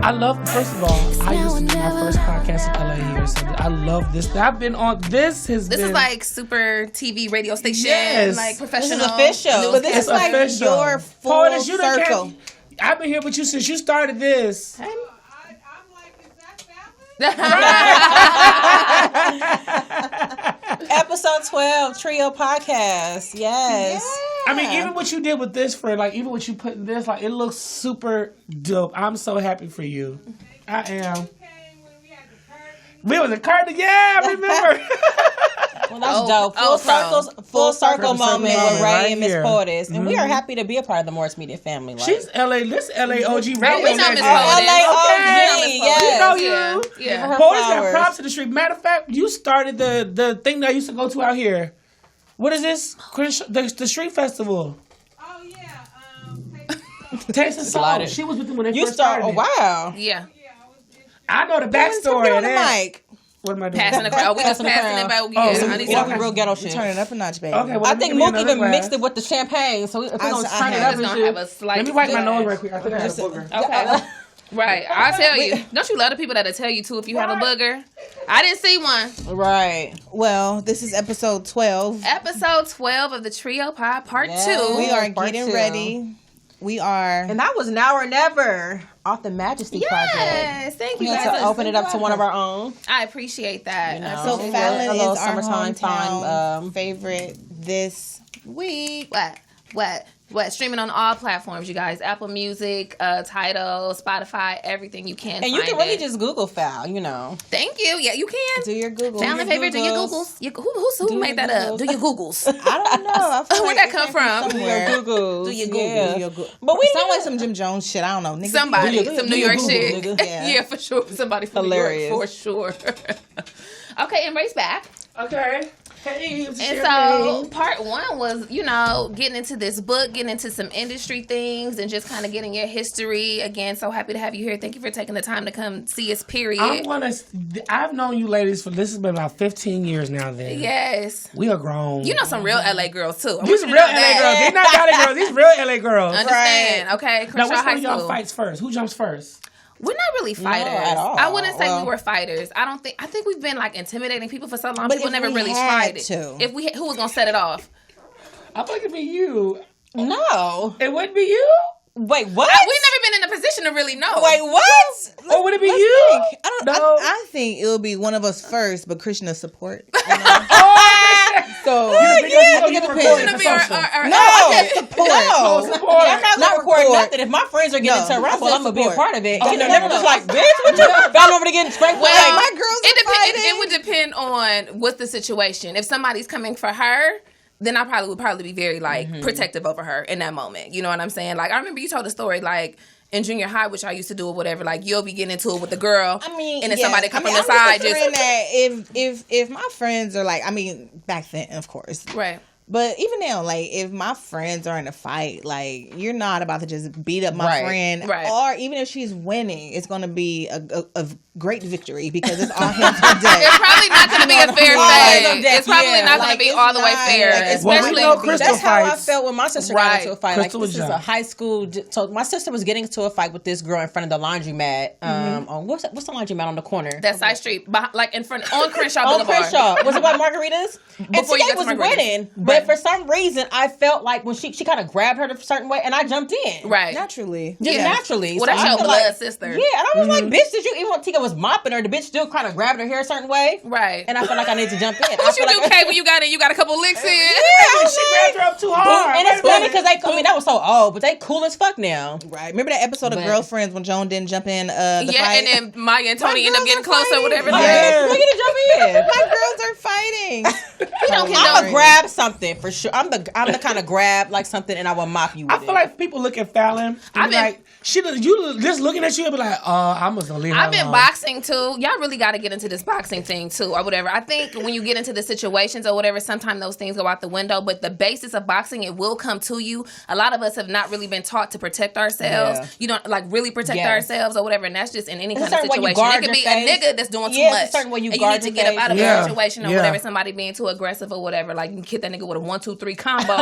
I love, first of all, I used to do my first podcast in LA here, so I love this. I've been on, this is like super TV radio station, like professional. This is official. But this is like official. your full circle. I've been here with you since you started this. I'm like, is that family? Episode 12, Trio Podcast. Yes. I mean, even what you did with this for, like, even what you put in this, like, it looks super dope. I'm so happy for you. I am. We was a curtain, yeah, I remember. Well, that's dope. Full circle moment with Ray and Miss Portis. And we are happy to be a part of the Morris Media family. Like. She's LA, this LA OG radio. We know Miss LA OG, yes. We know you. Yeah. Portis got props to the street. Matter of fact, you started the thing that I used to go to out here. What is this? The street festival. Oh, yeah. Taste and Salt. She was with them when they first started. Oh, wow. Yeah. I know the backstory of that. Mic. What am I doing? Passing the crowd. We just passing it about. Yeah, so I need we some real ghetto shit. Turn it up a notch, baby. Okay, well, I think Mook even mixed it with the champagne, so if we're going to turn it up and shit. have a slight. Let me wipe my nose right quick. I think I had a booger. Okay. Right. I'll tell you. Don't you love the people that'll tell you, too, if you have a booger? I didn't see one. Right. Well, this is episode 12. Episode 12 of the Trio Pod Part 2. We are getting ready. We are. And that was Now or Never off the Majesty Project. Yes. Thank you We guys. had to open it up to one of our own. I appreciate that. So Fallon is our summertime hometown favorite this week. What? Streaming on all platforms, you guys. Apple Music, Tidal, Spotify, everything you can. And you can really just Google Foul, you know. Thank you. Yeah, you can. Do your Google. Family favorite, do your Googles. Who made that up? Do your Googles. I don't know. Where'd that come from? Do your Googles. Do your Googles. Yeah. But we sound like some Jim Jones shit. I don't know. Nigga, Somebody. Some New York Google, shit. nigga. Yeah, for sure. Somebody from Hilarious. New York, for sure. Okay, and Ray's back. Okay. Hey, And so part 1 was, getting into this book, getting into some industry things, and just kind of getting your history. Again, so happy to have you here. Thank you for taking the time to come see us, period. I've known you ladies this has been about 15 years now then. Yes. We are grown. You know some real LA girls, too. These real LA girls. These not Valley girls. These real LA girls. Understand, okay? Now, Crenshaw which High one of y'all School. fights first? Who jumps first? We're not really fighters. No, at all. I wouldn't say we were fighters. I think we've been like intimidating people for so long. People never really tried it. If we, who was gonna set it off? I feel like it'd be you. No. It wouldn't be you? Wait, what? We've never been in a position to really know. Wait, what? Or would it be you? I think it'll be one of us first, but Krishna support. So Support. I'm not recording nothing. If my friends are getting into a raffle, I'm gonna be a part of it. Never just like, bitch, what you found over to getting spanked? Well, my girls are fighting. It would depend on what's the situation. If somebody's coming for her, then I would probably be very protective over her in that moment. You know what I'm saying? Like, I remember you told a story like in junior high, which I used to do or whatever. Like, you'll be getting into it with the girl, and then somebody come from the side. If my friends are like, back then, of course, right. But even now, like, if my friends are in a fight, like, you're not about to just beat up my friend. Right. Or even if she's winning, it's going to be a great victory because it's all hands on deck. It's probably not going to be a fair fight. It's probably not going to be all the way fair. Especially, that's how I felt when my sister got into a fight. Crystal like, this is a high school. So my sister was getting into a fight with this girl in front of the laundromat. What's the laundromat on the corner? That side street, like in front on Crenshaw On Boulevard. Crenshaw. Was it by Margaritas? And Before you CK got to was Margaritas. winning, but for some reason, I felt like when she kind of grabbed her a certain way, and I jumped in. Right. Naturally. Just naturally. Well, So that's I your feel blood sister. Yeah, and I was like, bitch, did you even when Tika was mopping her, the bitch still kind of grabbed her hair a certain way? Right. And I felt like I need to jump in. What you do, Kay, when you got a couple licks in? She grabbed her up too hard. And it's funny because that was so old, but they cool as fuck now. Right. Remember that episode of Girlfriends when Joan didn't jump in the fight? And then Maya and Tony end up getting close or whatever. Look at it jump in. My girls are fighting. don't I'm gonna grab something for sure. I'm the kind of grab like something and I will mop you with it. I feel like people look at Fallon and be like, you just looking at you and be like, I'm just gonna leave her I've been alone. boxing too. Y'all really got to get into this boxing thing too, or whatever. I think when you get into the situations or whatever, sometimes those things go out the window. But the basis of boxing, it will come to you. A lot of us have not really been taught to protect ourselves. Yeah. You don't like really protect ourselves or whatever, and that's just in any There's kind a of certain way you situation. guard It could be your a face. nigga that's doing too Yeah, much. it's a certain way you and guard you need to your get up out of face. a situation or whatever, somebody being too too aggressive or whatever, like you hit that nigga with a 1, 2, 3 combo, get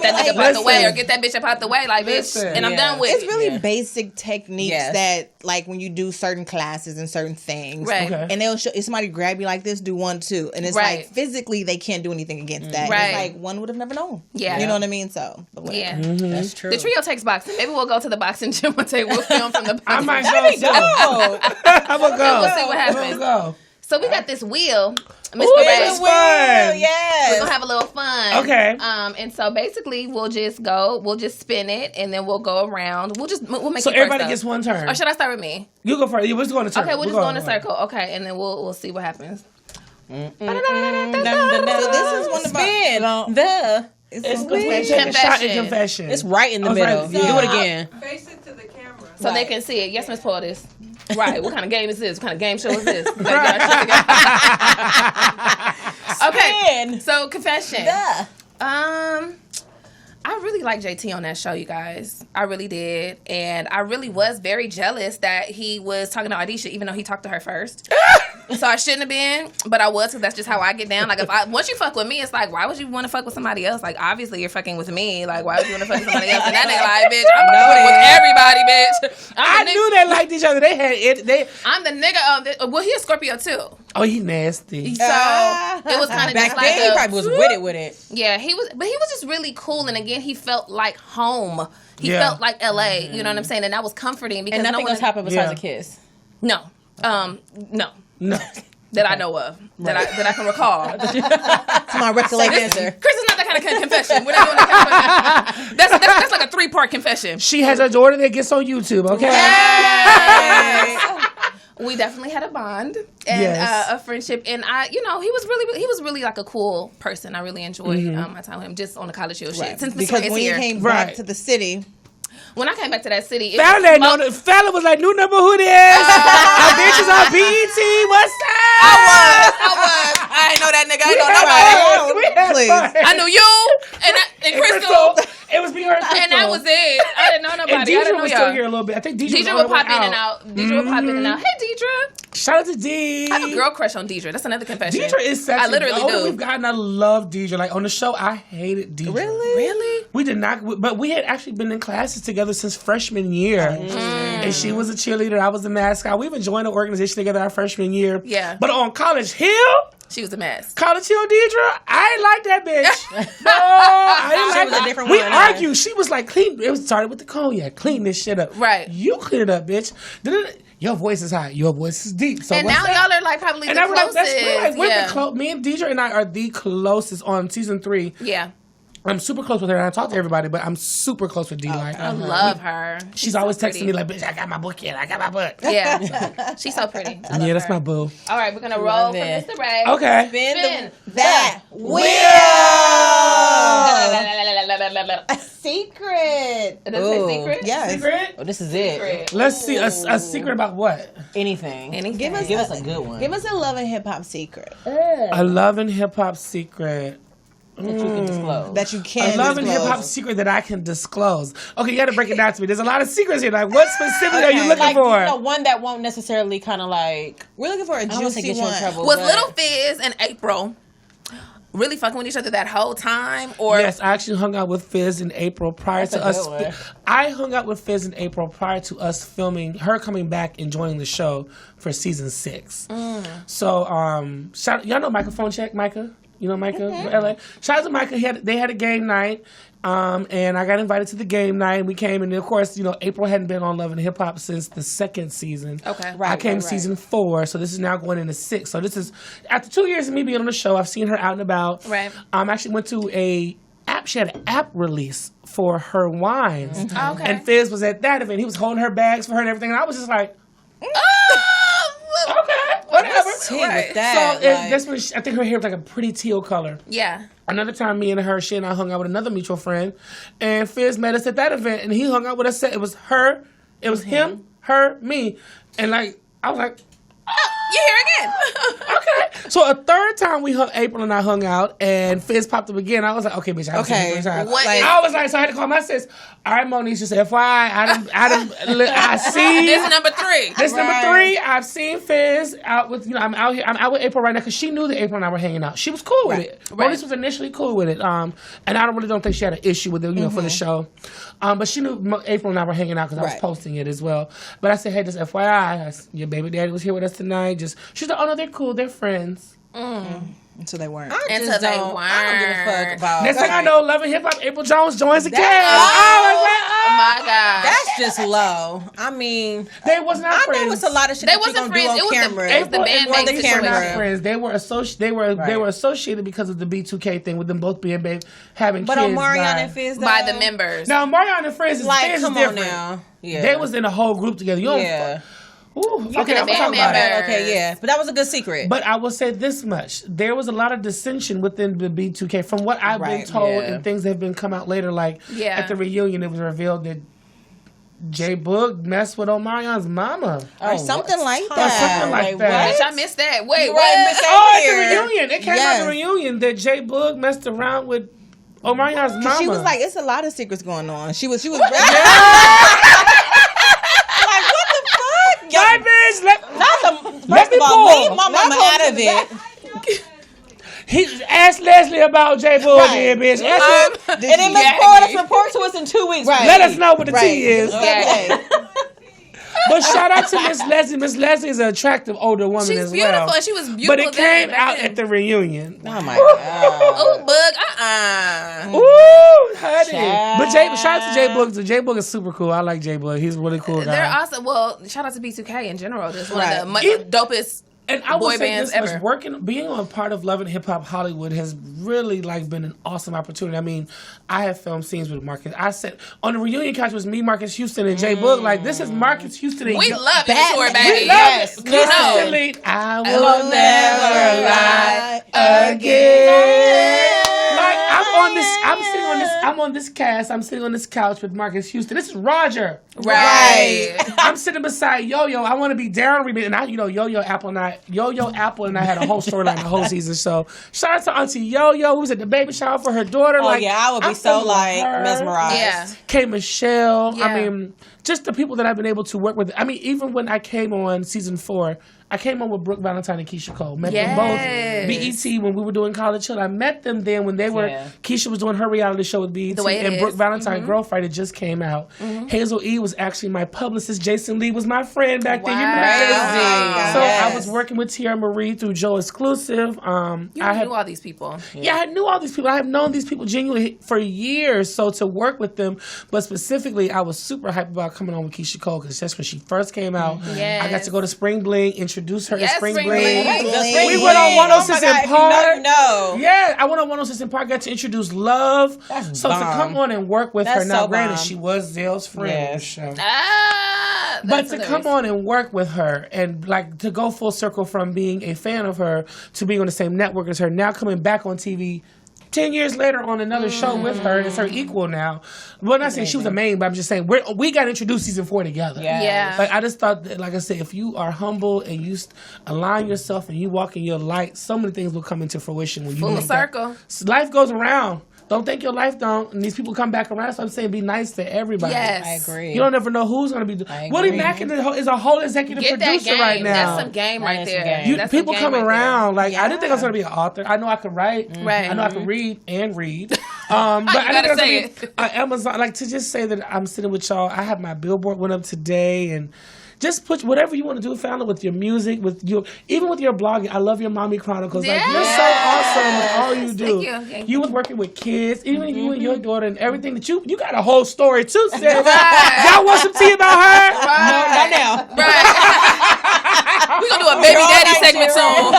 that nigga up out the way or get that bitch up out the way, like bitch, and I'm done with it. It's really basic techniques that, like, when you do certain classes and certain things, right? Okay. And they'll show if somebody grab you like this, do 1, 2, and it's like physically they can't do anything against that. Right. It's like one would have never known. Yeah, you know what I mean. So yeah, that's true. The trio takes boxing. Maybe we'll go to the boxing gym one day. We'll film from the. I might go. I'm gonna go. We'll see what happens. We'll go. So we got this wheel. Ooh, it's fun. Yes. We're gonna have a little fun. Okay. And so basically we'll just spin it and then we'll go around. We'll make so it everybody first, gets one turn. Or should I start with me? You go first. We'll just go in a circle. Okay, we'll just go in a circle. Okay, and then we'll see what happens. So this is one of our It's confession. It's right in the middle. Right. Do it again. Face it to the camera. So they can see it. Yes, Miss Portis. Right. What kind of game is this? What kind of game show is this? Okay. So confession. I really like JT on that show, you guys. I really did. And I really was very jealous that he was talking to Audisha, even though he talked to her first. So I shouldn't have been, but I was, because that's just how I get down. Like, once you fuck with me, it's like, why would you want to fuck with somebody else? Like, obviously you're fucking with me. Like, why would you want to fuck with somebody else? And that nigga like, bitch, I'm fucking with everybody, bitch. I knew they liked each other. They had it. I'm the nigga. Well, he a Scorpio too. Oh, he nasty. So it was kind of Back just then, like he probably was with it. Yeah, he was, but he was just really cool. And again, he felt like home. He felt like LA. You know what I'm saying? And that was comforting because and nothing else happened besides a kiss. No, no. That I know of, that I can recall. To my recollection. Chris is not that kind of confession. We're not doing that kind of confession. That's like a 3-part confession. She has a daughter that gets on YouTube. Okay. Yes. We definitely had a bond and a friendship, and he was really like a cool person. I really enjoyed my time with him, just on the college hill shit. Since because when he came back to the city. When I came back to that city, Fallon was like, new number who this? Our bitches on BET. What's up? I was. I ain't know that nigga. I ain't know nobody. Please. I knew you and Crystal. It was me, her, and And that was it. I didn't know nobody. And I didn't Deidre know was y'all. still here a little bit. I think Deidre would pop in and out. Deidre would pop in and out. Hey, Deidre. Shout out to Dee. I have a girl crush on Deidre. That's another confession. Deidre is sexy. I literally do. We've gotten, I love Deidre. Like, on the show, I hated Deidre. Really? We did not, but we had actually been in classes together since freshman year. And she was a cheerleader. I was a mascot. We even joined an organization together our freshman year. Yeah. But on College Hill, she was a mess. College Hill Deidre, I ain't like that bitch. No, I didn't like was a that. different We one. argued. She was like, clean. It started with the cognac. Clean this shit up. Right. You clean it up, bitch. Your voice is high. Your voice is deep. So and now y'all are like probably the closest. We're me and Deidre and I are the closest on season 3. Yeah. I'm super close with her, and I talk to everybody, but I'm super close with Dee. Like, I love her. She's always texting me like, "Bitch, I got my book in. I got my book." Yeah, she's so pretty. Yeah, that's my boo. All right, we're gonna roll for Mr. Ray. Okay. Spin that wheel. Secret. Does it say secret? Yes. Secret? Oh, this is it. Let's see. A secret about what? Anything. Give us a good one. Give us a love and hip hop secret. A love and hip hop secret. That you can disclose. That you can A love and hip hop secret that I can disclose. Okay, you got to break it down to me. There's a lot of secrets here. Like, what specifically are you looking for? You know, one that won't necessarily kind of like. We're looking for a juicy one. Was Little Fizz and April really fucking with each other that whole time? Or yes, I actually hung out with Fizz in April prior to us. I hung out with Fizz in April prior to us filming, her coming back and joining the show for season 6. So, y'all know Microphone Check, Micah? You know Micah from LA? Shout out to Micah. They had a game night, and I got invited to the game night. And we came, and of course, April hadn't been on Love and Hip Hop since the 2nd season. Okay, I came season 4, so this is now going into 6. So this is after 2 years of me being on the show. I've seen her out and about. Right. I actually went to she had an app release for her wines, Okay. and Fizz was at that event. He was holding her bags for her and everything, and I was just like, okay, whatever. Right. That, So that's when I think her hair was like a pretty teal color. Yeah. Another time, me and her, she and I hung out with another mutual friend, and Fizz met us at that event, and he hung out with us. It was her, it was him, her, me, and like I was like, You're here again. okay. So a third time April and I hung out, and Fizz popped up again. I was like, okay, bitch, I was like, so I had to call my sis. All right, Monique, just FYI, I see. This is number 3. This number 3. I've seen Fizz out with, I'm out with April right now because she knew that April and I were hanging out. She was cool with it. Monique was initially cool with it. And I don't think she had an issue with it, for the show. But she knew April and I were hanging out because I was posting it as well. But I said, hey, just FYI, your baby daddy was here with us tonight. She's like, oh no, they're cool, they're friends. Until they weren't. I don't give a fuck about. Next thing I know, Love and Hip Hop, April Jones joins the cast. Oh my God. That's just low. I mean, they was not friends. I know it's a lot of shit. They wasn't friends. It was the bandmates. They were not friends. They were they were associated because of the B2K thing with them both being having kids. But Omarion and Fizz by the members. Now Omarion and Fizz is like, come different. on now. Yeah. They was in a whole group together. Okay, I'm talking about it. Okay, yeah. But that was a good secret. But I will say this much. There was a lot of dissension within the B2K from what I've been told and things that have been come out later. Like at the reunion, it was revealed that J Boog messed with Omarion's mama. Or something like that. Something like that. Bitch, I missed that. Wait, what? At the reunion. It came out at the reunion that J Boog messed around with Omarion's mama. She was like, it's a lot of secrets going on. She was My bitch, First of all, leave my mama out of it. He asked Leslie about J Boog here, bitch. And then Miss Portis report to us in 2 weeks. Let us know what the tea is. Okay. But shout out to Miss Leslie. Miss Leslie is an attractive older woman She's as beautiful. well. She was beautiful. But it came out at the reunion. Oh my God. Oh, Boog. Ooh, honey. But shout out to J Boog. J Boog is super cool. I like J Boog. He's a really cool guy. They're awesome. Well, shout out to B2K in general. Just one of the dopest. And I will say this much, being on part of Love and Hip Hop Hollywood has really been an awesome opportunity. I mean, I have filmed scenes with Marcus. I said on the reunion couch was me, Marcus Houston, and J Boog. Like, this is Marcus Houston. And we love it, tour, baby. We love it. Consistently, I will never lie again. Like, I'm on this cast. I'm sitting on this couch with Marcus Houston. This is Roger. Right. I'm sitting beside Yo-Yo. I want to be down remix. And Yo-Yo Apple and I had a whole storyline the whole season. So shout out to Auntie Yo-Yo, who was at the baby shower for her daughter. Oh, I would be so mesmerized. Yeah. K. Michelle. Yeah. I mean, just the people that I've been able to work with. I mean, even when I came on season 4, I came on with Brooke Valentine and Keisha Cole. Met them both. BET when we were doing College Chill. I met them then when they were. Keisha was doing her reality show with BET, and Brooke Valentine, Girl Fighter, just came out. Hazel E was actually my publicist. Jason Lee was my friend back then. You remember? So I was working with Tierra Marie through Joe Exclusive. I knew all these people. Yeah, I knew all these people. I have known these people genuinely for years. So to work with them, but specifically, I was super hyped about coming on with Keisha Cole because that's when she first came out. I got to go to Spring Bling, introduce her to Spring Bling. We went on 106 in Park. Yeah, I went on 106 in Park. Got to introduce Love. To come on and work with her. Now, granted, she was Zell's friend on the show. But to come on and work with her and to go full circle from being a fan of her to being on the same network as her, now coming back on TV 10 years later on another show with her, it's her equal now. Well, I'm not saying she was a main, but I'm just saying we got introduced season 4 together. Yeah. I just thought that, like I said, if you are humble and you align yourself and you walk in your light, so many things will come into fruition when you full circle. Life goes around. Don't think your life don't. And these people come back around. So I'm saying be nice to everybody. Yes. I agree. You don't ever know who's going to be doing. Willie Mackin is a whole executive producer right now. That's some game right there. People come around. I didn't think I was going to be an author. I know I could write. Right. I know I could read. But I didn't think I was going to be Amazon. To just say that I'm sitting with y'all. I have my billboard went up today and just put whatever you want to do, Fallon, with your music, even with your blogging. I love your Mommy Chronicles. You're so awesome with all you do. Thank you was working with kids, even you and your daughter and everything that you got a whole story too, sis. Y'all want some tea about her? Right. No, not now. Right. We're gonna do a baby daddy segment soon.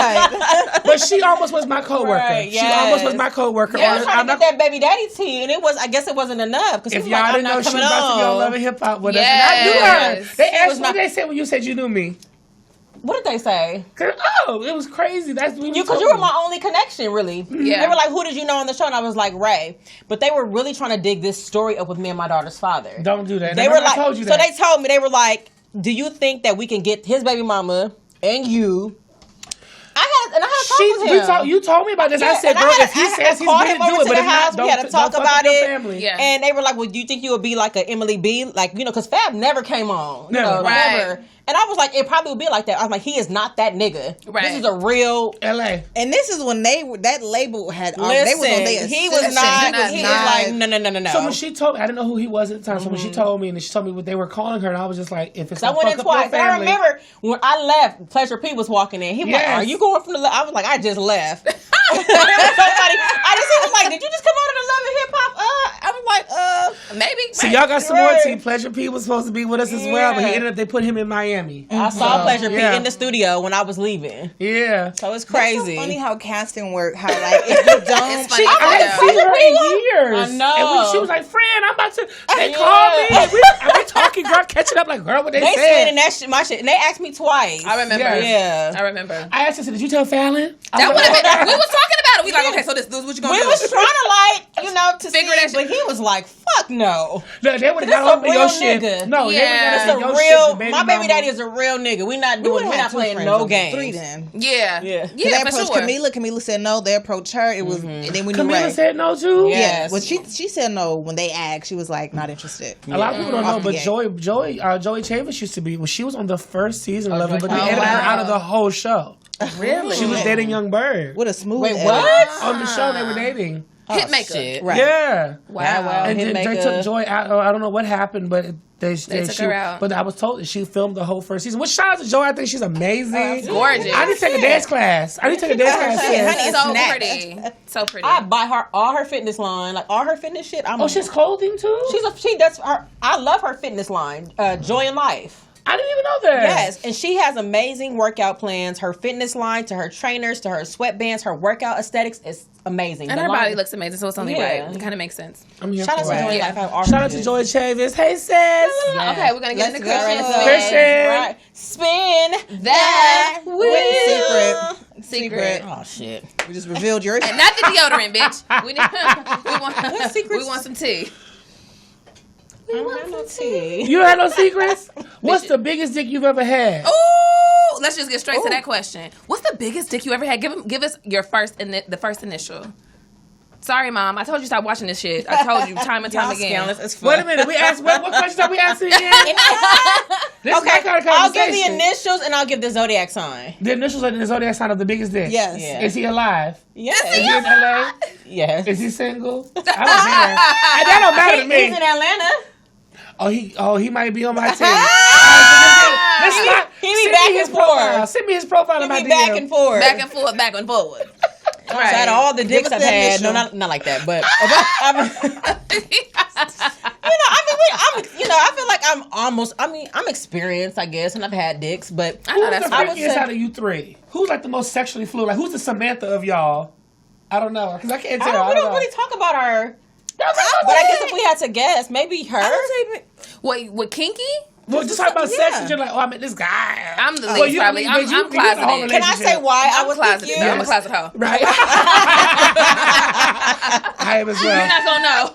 But she almost was my coworker. Right, She almost was my coworker. I was trying to get that baby daddy tea, and I guess it wasn't enough. If y'all didn't know, she was about to be on Love and Hip Hop with us, and I knew her. They asked me. They said when you said you knew me. What did they say? It was crazy. That's because you were my only connection, really. Yeah. They were like, "Who did you know on the show?" And I was like, "Ray." But they were really trying to dig this story up with me and my daughter's father. Don't do that. They were like, I told you so they told me, they were like, "Do you think that we can get his baby mama and you?" I had him. You told me about this. I said, bro, if he says he's going to do it, but if not, we had to talk about it. Family. Yeah. And they were like, well, do you think you would be like an Emily B? Like, because Fab never came on. Never. Never. And I was like, it probably would be like that. I was like, he is not that nigga. Right. This is a real LA. And this is when that label had. Listen, they was on their he was not. He was like, no. So when she told me, I didn't know who he was at the time. So when she told me, and she told me what they were calling her, and I was just like, if it's I went in twice. I remember when I left, Pleasure P was walking in. He was like, "Are you going from the?" I was like, "I just left." He was like, "Did you just come out of the Love and Hip Hop?" I was like, maybe. So y'all got some more tea. Pleasure P was supposed to be with us as well, but he ended up. They put him in Miami. I saw Pleasure P in the studio when I was leaving. Yeah. So it's crazy. It's so funny how casting work. How like if you don't, It's funny. I hadn't seen her in years. I know. And she was like, "Friend, I'm about to." They called me. We talking, girl, catching up. Like, girl, what they said? spinning that shit, my shit, and they asked me twice. I remember. Yeah. I remember. I asked her, "Did you tell Fallon?" That would have been. We was talking about it. We like, okay, so this is what you gonna We do. was trying to to Figure see, that shit. but he was like, "Fuck no." No, they would have This got a off of your real shit. nigga. No, Yeah. they It's would a have real. My baby daddy is a real nigga. We're not playing no games. 3 then. Yeah. Yeah. They Yeah, for approached sure. Camila. Camila said no. They approached her. It was and then when you Camila Ray. said no too. Yeah. Yeah. Yes. Well, she said no when they asked. She was like not interested. A lot of people don't know, Off the but gate. Joey Chavis used to be when she was on the first season of Love It, but they Joey edited her Chavis. out of the whole show. Really? She was dating Young Bird. With a smooth. Wait, edit. what? On the show, they were dating. Hitmaker. Shit. Right. Yeah. Wow. And then they took Joy out. I don't know what happened, but they took her out. But I was told that she filmed the whole first season. Which shout out to Joy. I think she's amazing. Gorgeous. I need to take a dance class. I need to take a dance class. Yeah. sis. Honey, So snatched. pretty. So pretty. I buy her all her fitness line, like all her fitness shit. Oh, she's clothing too? she does her. I love her fitness line, Joy in Life. I didn't even know that. Yes, and she has amazing workout plans. Her fitness line, to her trainers, to her sweatbands, her workout aesthetics is amazing. and The her line- body looks amazing, so it's only Yeah. right. It kind of makes sense. I'm here Shout out for to it. Joy in Yeah. Life. I have all Shout her out to shit. Joy Chavis. Hey, sis. Yeah. Okay, we're gonna get Let's into go. questions. Christian. Right. Spin That wheel. Secret. Oh shit. We just revealed yours. And not the deodorant, bitch. We want some tea. I don't have no tea. You don't have no secrets? What's the biggest dick you've ever had? Ooh, let's just get straight to that question. What's the biggest dick you ever had? Give us your the first initial. Sorry, Mom. I told you stop watching this shit. I told you time and time Y'all again. scandalous as fuck. Wait a minute. We asked what questions are we asking again? This is Okay, my kind of I'll give the conversation. initials and I'll give the zodiac sign. The initials are the zodiac sign of the biggest dick. Yes. Yeah. Is he alive? Yes. Is he in LA? Yes. Is he single? I don't care. That don't matter to He's me. in Atlanta. He might be on my team. He be back and forth. Send me his profile in my He DM. be back and forth. Back and forth, back and forward. So out of all the dicks us I've the had, no, initial. not like that, but I feel like I'm experienced, I guess, and I've had dicks, but I know Who's that's the right. freakiest out of you three? Who's like the most sexually fluid? Like who's the Samantha of y'all? I don't know because I can't tell. we I don't know. really talk about her. Y'all talk about But I that? guess if we had to guess, maybe her. Wait, with kinky? Well, just talk about sex yeah. and you're like, oh, I met this guy. I'm the least Well, you- probably. but I'm you- you get the whole closeted. Can I say why I I'm was closeted. with you? I'm a closet hoe. Right. I am as You're well. not gonna know.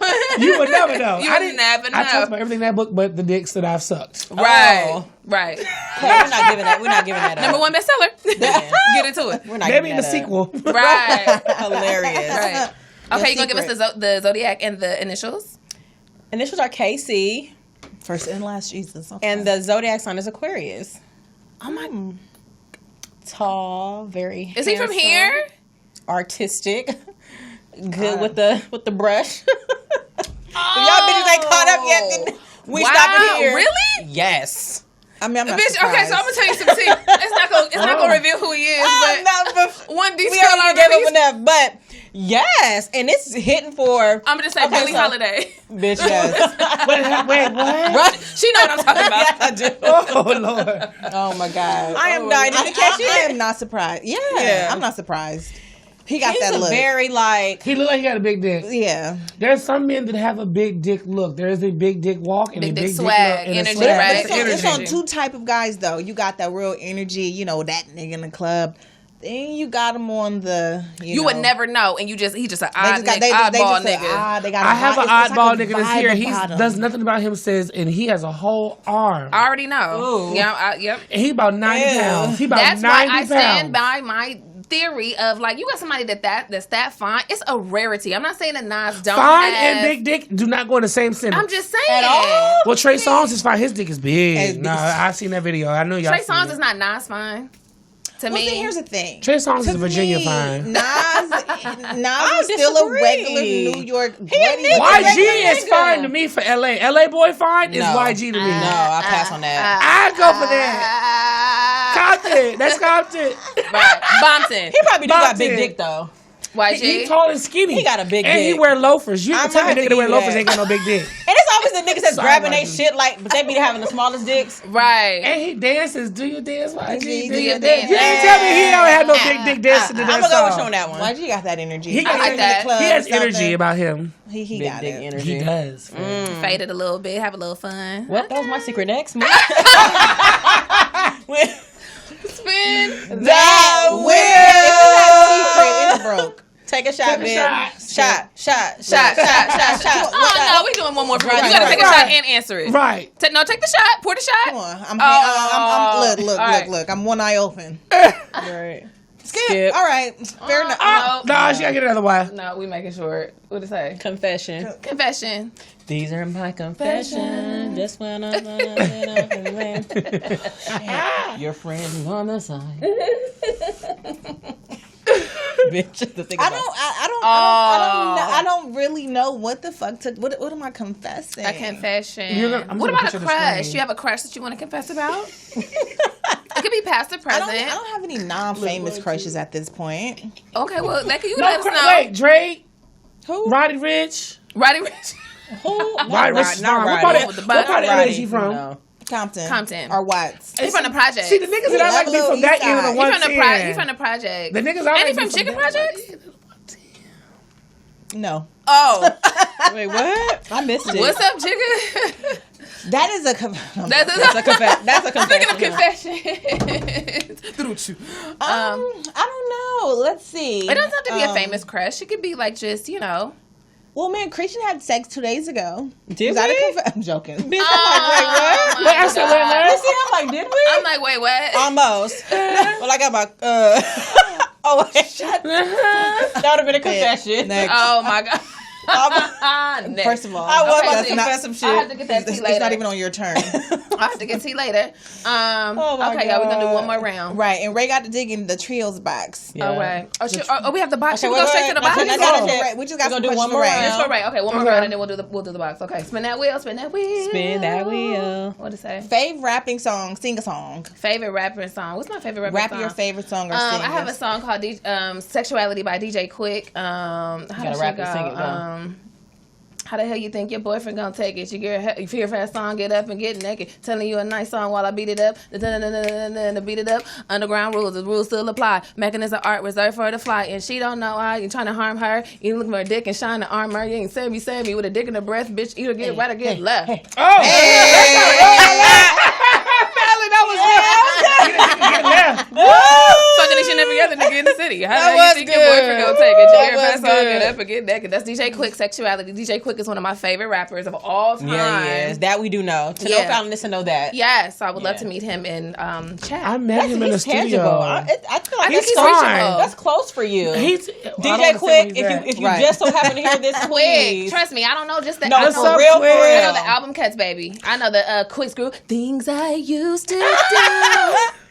You would never know. You I would didn't- never I know. talked about everything in that book, but the dicks that I've sucked. Right. Oh. Right. Okay, we're not giving that. We're not giving that up. Number one bestseller. Get into it. We're not Maybe giving in the that sequel. Right. up. Hilarious. Right. Okay, you gonna give us the zodiac and the initials? Initials are KC, First and last, Jesus. Okay. and the zodiac sign is Aquarius. Oh my. Tall, very. Is he from handsome, here? Artistic, good with the brush. If y'all bitches ain't caught up yet, then we Wow, stopping here. really? Yes. I mean, I'm not Bitch, okay, so I'm gonna tell you some tea. It's not gonna reveal who he is, but one we detail already I gave up released. enough, but yes, and it's hitting for. I'm gonna just say Okay, Billie so- Holiday. Bitch, yes. Wait, what? Right? She know what I'm talking about. I do. Oh, Lord. Oh my God. I am dying. Did you catch I it? am not surprised. Yeah, Yeah. I'm not surprised. He got He's that a look. very like. He look like he got a big dick. Yeah. There's some men that have a big dick look. There is a big dick walk and Big a dick big swag, dick look and a energy, swag. right? But it's Energy. on two type of guys though. You got that real energy, you know, that nigga in the club. Then you got him on the. You would never know, and he's just an They just oddball got, they just say, nigga. they got I have an it's like oddball a nigga that's vibe here. He about him. does nothing about him, says, and he has a whole arm. I already know. Ooh. Yeah, yep. And he about 90 Ew. pounds. He about That's 90 why I stand pounds. by my theory of like you got somebody that's that fine. It's a rarity. I'm not saying that Nas don't fine have, and big dick do not go in the same sentence. I'm just saying. At all? Well, Trey Songz is fine. His dick is big. Nah, I seen that video. I know y'all. Trey Songz is not Nas fine. To me, here's the thing. Trey Songz is Virginia fine. Nas is still a regular New York. YG is fine to me for LA. LA boy fine is YG to me. No, I pass on that. I go for that. Compton. That's Compton. Right. Bompton. He probably do got big dick though. YG. He tall and skinny. He got a big dick. And he wear loafers. You can tell me a nigga that wear loafers ain't got no big dick. And it's always the niggas that's grabbing they shit like, but they be having the smallest dicks. Right. And he dances. Do you dance, YG? Do you dance? You ain't tell me he don't have no big dick dancing to that I'm gonna go with you song. on that one. YG got that energy. He got like that. Club He has or something. energy about him. He Big got dick it. energy. He does. Faded a little bit. Have a little fun. Well, that was my secret X. Spin That wheel. It's broke. Take a shot, bitch. shot. Shot. Oh no, we doing one more for you. You gotta take a shot and answer it. Right. Take the shot. Pour the shot. Come on. Alright. Look. I'm one eye open. Right. Skip. All right. Fair enough. No, she gotta get another one. No, we making sure. What it say? Confession. Confession. These are my confessions. Just when I'm your friend on the side. Bitch, I don't really know what the fuck to. What am I confessing? A confession. I'm What gonna about a picture the crush? screen. You have a crush that you want to confess about? It could be past or I present. don't have any non-famous crushes at this point. Okay, well, like you No, let us know. wait, Drake, Who? Roddy Rich. Roddy Rich. Roddy Rich is fine. What part of LA is he from? No. Compton. Or Watts. He's from the project. See, the niggas that I like be from that end of the He from the 110. He from the project. The niggas I And like he from be Chicken that Projects? end of the 110. No. Oh, Wait, what? I missed it. what's up, Jigga? That is a. That's a confession. That's a Speaking confession. of confession, I don't know. Let's see. it doesn't have to be a famous crush. It could be like just Well, man, Christian had sex 2 days ago. Did Was that we? I'm joking. Bitch, I'm like, wait, what? Oh Wait, I said, wait, what? You see, I'm like, did we? I'm like, wait, what? Almost. Well, I got my. Oh, wait. That would have been a confession. Next. Oh my god. Next. First of all, I was Okay, about to see, confess some I shit. have to get that tea it's later. not even on your turn. I have to get tea later. Oh my Okay, y'all, we're gonna do God. one more round. Right, and Ray got to dig in the trios box. Yeah. All right. Oh, we have the box. Okay, Should we go wait, straight to the wait, box? wait, I I got got it. it. Ray. We just got We're some gonna do one questions for more Ray. round. Let's go right. Okay, one more round and then we'll do the box. Okay, spin that wheel. Spin that wheel. Spin that wheel. What it say? Fave rapping song, sing a song. Favorite rapper and song. What's my favorite rapper Rap song? your favorite song or sing. I have a song called "Sexuality" by DJ Quick. How does gotta she rap it, go? sing it, go. How the hell you think your boyfriend gonna take it? You hear a fast song, get up and get naked. Telling you a nice song while I beat it up. To beat it up. Underground rules, the rules still apply. Mechanism art reserved for the fly. And she don't know how you trying to harm her. You look for a dick and shine the armor. You ain't save me with a dick in the breath, bitch. Either get right or get left. Oh! That was Fucking each and every other nigga in the city. How the hell was you think your boyfriend good. gonna take it? You hear a That fast was song, good. get up and get naked. That's DJ Quick Sexuality. DJ Quick is one of my favorite rappers of all time. Yeah, yes. That we do know. To Yeah. know found this and know that. Yes, so I would love Yeah. to meet him in chat. I met him in the He's tangible. studio. I feel like think that's he's close. reachable. That's close for you. He's DJ Quick, if you Right. just so happen to hear this, Quick, please. trust me, I don't know just the No, album. for real, for Quick? real. I know the album cuts, baby. I know the Quick Screw. Things I used to do.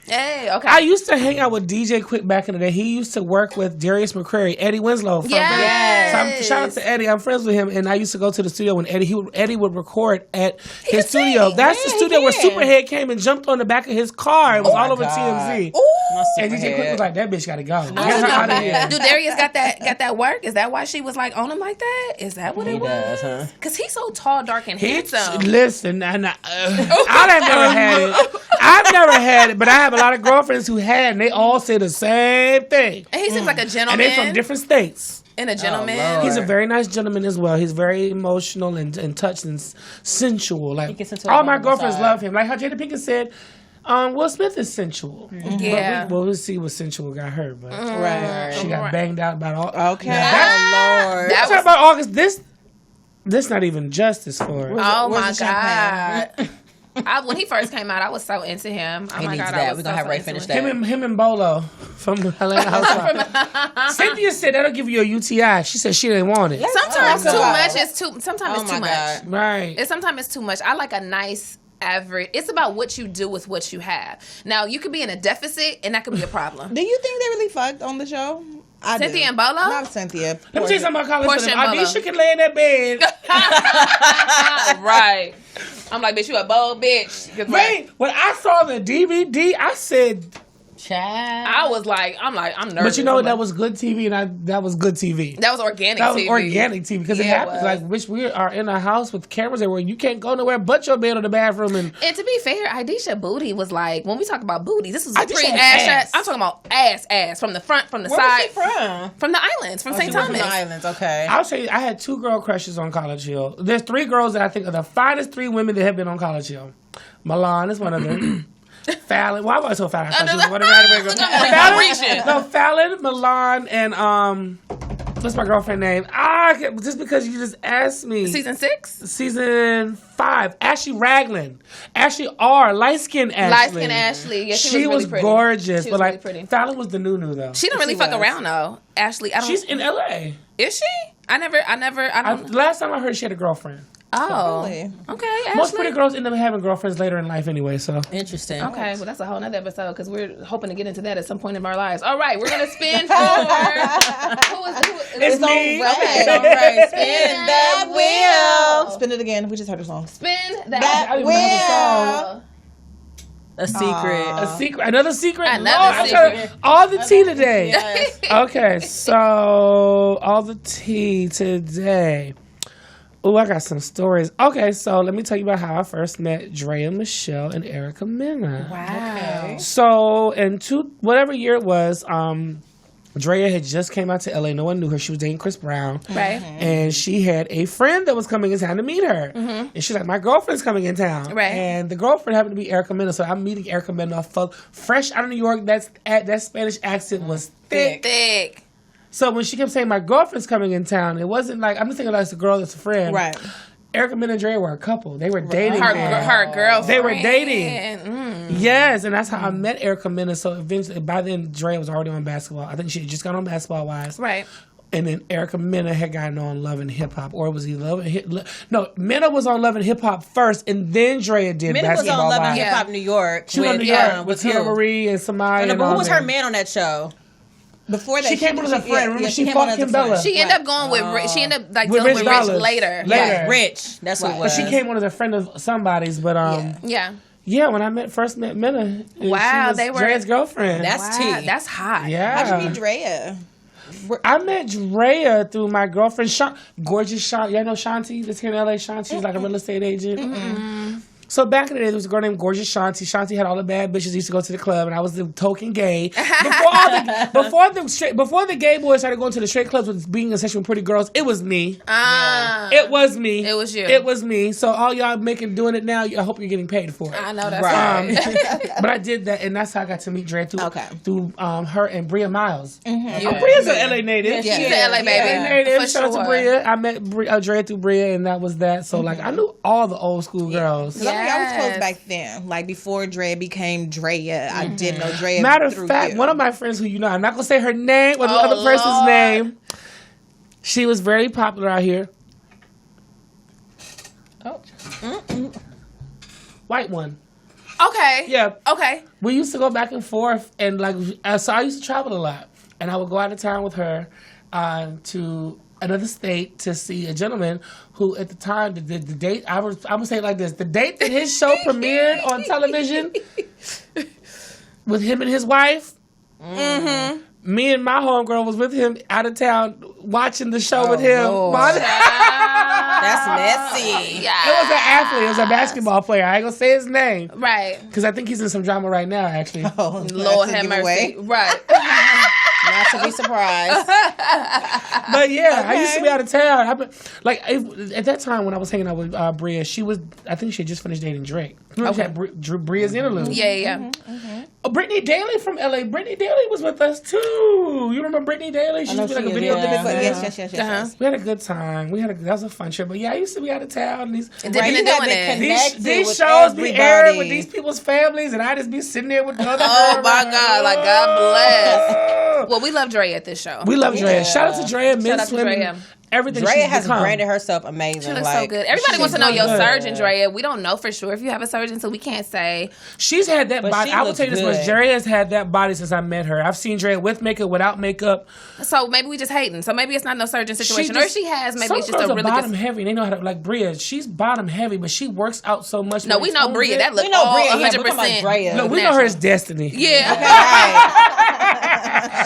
Hey, okay. I used to hang out with DJ Quick back in the day. He used to work with Darius McCrary, Eddie Winslow. Yes. Shout out to Eddie. I'm friends with him, and I used to go to the studio when Eddie would record at his studio. That's the studio where Superhead came and jumped on the back of his car. It was all over TMZ. And DJ Quick was like, "That bitch gotta go. Get her out of here." Do Darius got that work? Is that why she was like on him like that? Is that what it was? does, huh? Cause he's so tall, dark, and handsome. Listen, I've never had it. I've never had it, but I have a lot of girlfriends who had, and they all say the same thing. And he seems like a And gentleman. they're from different states. And a gentleman. Lord. He's a very nice gentleman as well. He's very emotional and touched and sensual. Like gets into all it my on the girlfriends side. love him. Like how Jada Pinkett said, Will Smith is sensual. Yeah. But we'll see what sensual got her. But Right. she got banged out about all. Okay. Lord. That Talk was, about August. This not even justice for her. oh Where's my the champagne? God. When he first came out, I was so into him. Oh He my needs God, that. I was We're gonna have Ray finish that. Him and Bolo from Atlanta Housewives. Cynthia said that'll give you a UTI. She said she didn't want it. Sometimes too much is too. Sometimes it's too much. God. Right. Sometimes it's too much. I like a nice average. It's about what you do with what you have. Now you could be in a deficit, and that could be a problem. Do you think they really fucked on the show? I Cynthia do. and Bolo? Not Cynthia. Let me tell you something about college. Portia and Bolo. Adisha can lay in that bed. Right. I'm like, bitch, you a bold bitch. Right. When I saw the DVD, I said, Child. I'm nervous. but you know what? That was good TV, and that was good TV. That was organic That was TV. organic TV because it Yeah, it happens. was. Like, bitch, we are in a house with cameras everywhere. You can't go nowhere but your bed or the bathroom. And And to be fair, Idisha booty was like, when we talk about booty, this was a Idisha pretty was ass. ass. I'm talking about ass from the front, from the Where side, was she from? from the islands, from St. She was Thomas. from the islands. Okay. I'll tell you, I had 2 girl crushes on College Hill. There's 3 girls that I think are the finest 3 women that have been on College Hill. Milan is one of them. Fallon. Why was I so Fallon? I thought she was one of the No, Fallon, Milan, and what's my girlfriend name? Just because you just asked me. Season 6? Season 5. Ashley Ragland. Ashley R. Light-skinned Ashley. Light-skinned Ashley. Yeah, she was was really pretty. gorgeous. She but was like, really pretty. Fallon was the new though. She don't really fuck around though. Ashley, I don't. She's in LA. Is she? I don't. Last time I heard she had a girlfriend. Oh. Really? Okay, Ashley. Most pretty girls end up having girlfriends later in life anyway, so. Interesting. Okay, well that's a whole nother episode because we're hoping to get into that at some point in our lives. All right, we're gonna spin for who is It's me. Okay, All right. Spin that wheel. Spin it again. We just heard the song. spin I that don't even know the song. A secret. A secret. Another secret? Another Lord, I'm secret. trying to- all the tea today. Yes. Okay, so all the tea today. Oh, I got some stories. Okay, so let me tell you about how I first met Drea Michelle and Erica Mena. Wow. So in whatever year it was, Drea had just came out to LA. No one knew her. She was dating Chris Brown. Right. And she had a friend that was coming in town to meet her. And she's like, my girlfriend's coming in town. Right. And the girlfriend happened to be Erica Mena. So I'm meeting Erica Mena fresh out of New York. That Spanish accent was thick. Thick. So when she kept saying, my girlfriend's coming in town, it wasn't like, I'm just thinking like it's a girl that's a friend. Right. Erica Mena and Drea were a couple. They were dating. Her girlfriend. They were dating. Yes, and that's how I met Erica Mena. So eventually, by then, Drea was already on Basketball. I think she had just got on Basketball Wives. Right. And then Erica Mena had gotten on Love and Hip Hop, or was he Love and Hip? No, Mena was on Love and Hip Hop first, and then Drea did Mena was Basketball on Love and Wives. Hip Hop New York. She was on New York with Tia who? Marie and Samaya. No, and but all who was them. her man on that show? Before that, She came on as a friend. Remember, she came fought on as a Kim Bella. friend. She ended up going with. She ended up like With dealing Rich with Rich Dollars. later. Later. Rich. That's what it But was. she came on as a friend of somebody's. But Yeah. yeah, when I first met Mena, Wow, she was they were- Drea's girlfriend. That's Wow, tea. that's hot. yeah. How'd you meet Drea? I met Drea through my girlfriend, gorgeous Shanti. Y'all know Shanti that's here in LA? Shanti, she's like a real estate agent. So back in the day, there was a girl named Gorgeous Shanti. Shanti had all the bad bitches used to go to the club, and I was the token gay. Before the gay boys started going to the straight clubs with being in session with pretty girls, it was me. It was me. It was you. It was me. So all y'all doing it now, I hope you're getting paid for it. I know that's Right. But I did that, and that's how I got to meet Drea through her and Bria Miles. Yeah. Bria's an LA native. She's an LA baby. LA native. For Shout out to sure. Bria. I met Drea through Bria, and that was that. So like I knew all the old school girls. I was Yes. close back then. Like before Drea became Drea, I didn't know Drea. Matter of through fact, you. one of my friends who you know, I'm not gonna say her name or the other person's Lord. name. She was very popular out here. Oh. White one. Okay. Yeah. Okay. We used to go back and forth, and like, so I used to travel a lot, and I would go out of town with her to another state to see a gentleman who, at the time, the date I would say it like this: the date that his show premiered on television with him and his wife. Mm-hmm. Me and my homegirl was with him out of town watching the show with him. Lord. That's messy. Yeah. It was an athlete. It was a basketball player. I ain't gonna say his name Right. because I think he's in some drama right now. Actually. Oh, Lord that's a have mercy. giveaway. Right. Not to be surprised. But yeah, I used to be out of town. At that time when I was hanging out with Bria, I think she had just finished dating Drake. Okay, Bria's interlude. Yeah. Brittany Daly from LA. Brittany Daly was with us too. You remember Brittany Daly? She used to be like a video. Yes. We had a good time. That was a fun trip. But yeah, I used to be out of town. These shows be airing with these people's families, and I just be sitting there with the other. Oh my God! Like God bless. Well, we love Dre at this show. We love Drea. Shout out to Drea. Shout out to Drea. Everything Drea she's has become. branded herself amazing. She looks so good. Everybody wants to know your surgeon, Drea. We don't know for sure if you have a surgeon, so we can't say. She's had that body. I will tell you this much. Drea has had that body since I met her. I've seen Drea with makeup, without makeup. So maybe we just hating. So maybe it's not no surgeon situation. Or if she has, maybe it's just a really bottom heavy. They know how to, like Bria. She's bottom heavy, but she works out so much. No, we know Bria. That looks all 100%. No, we know her as Destiny. Yeah.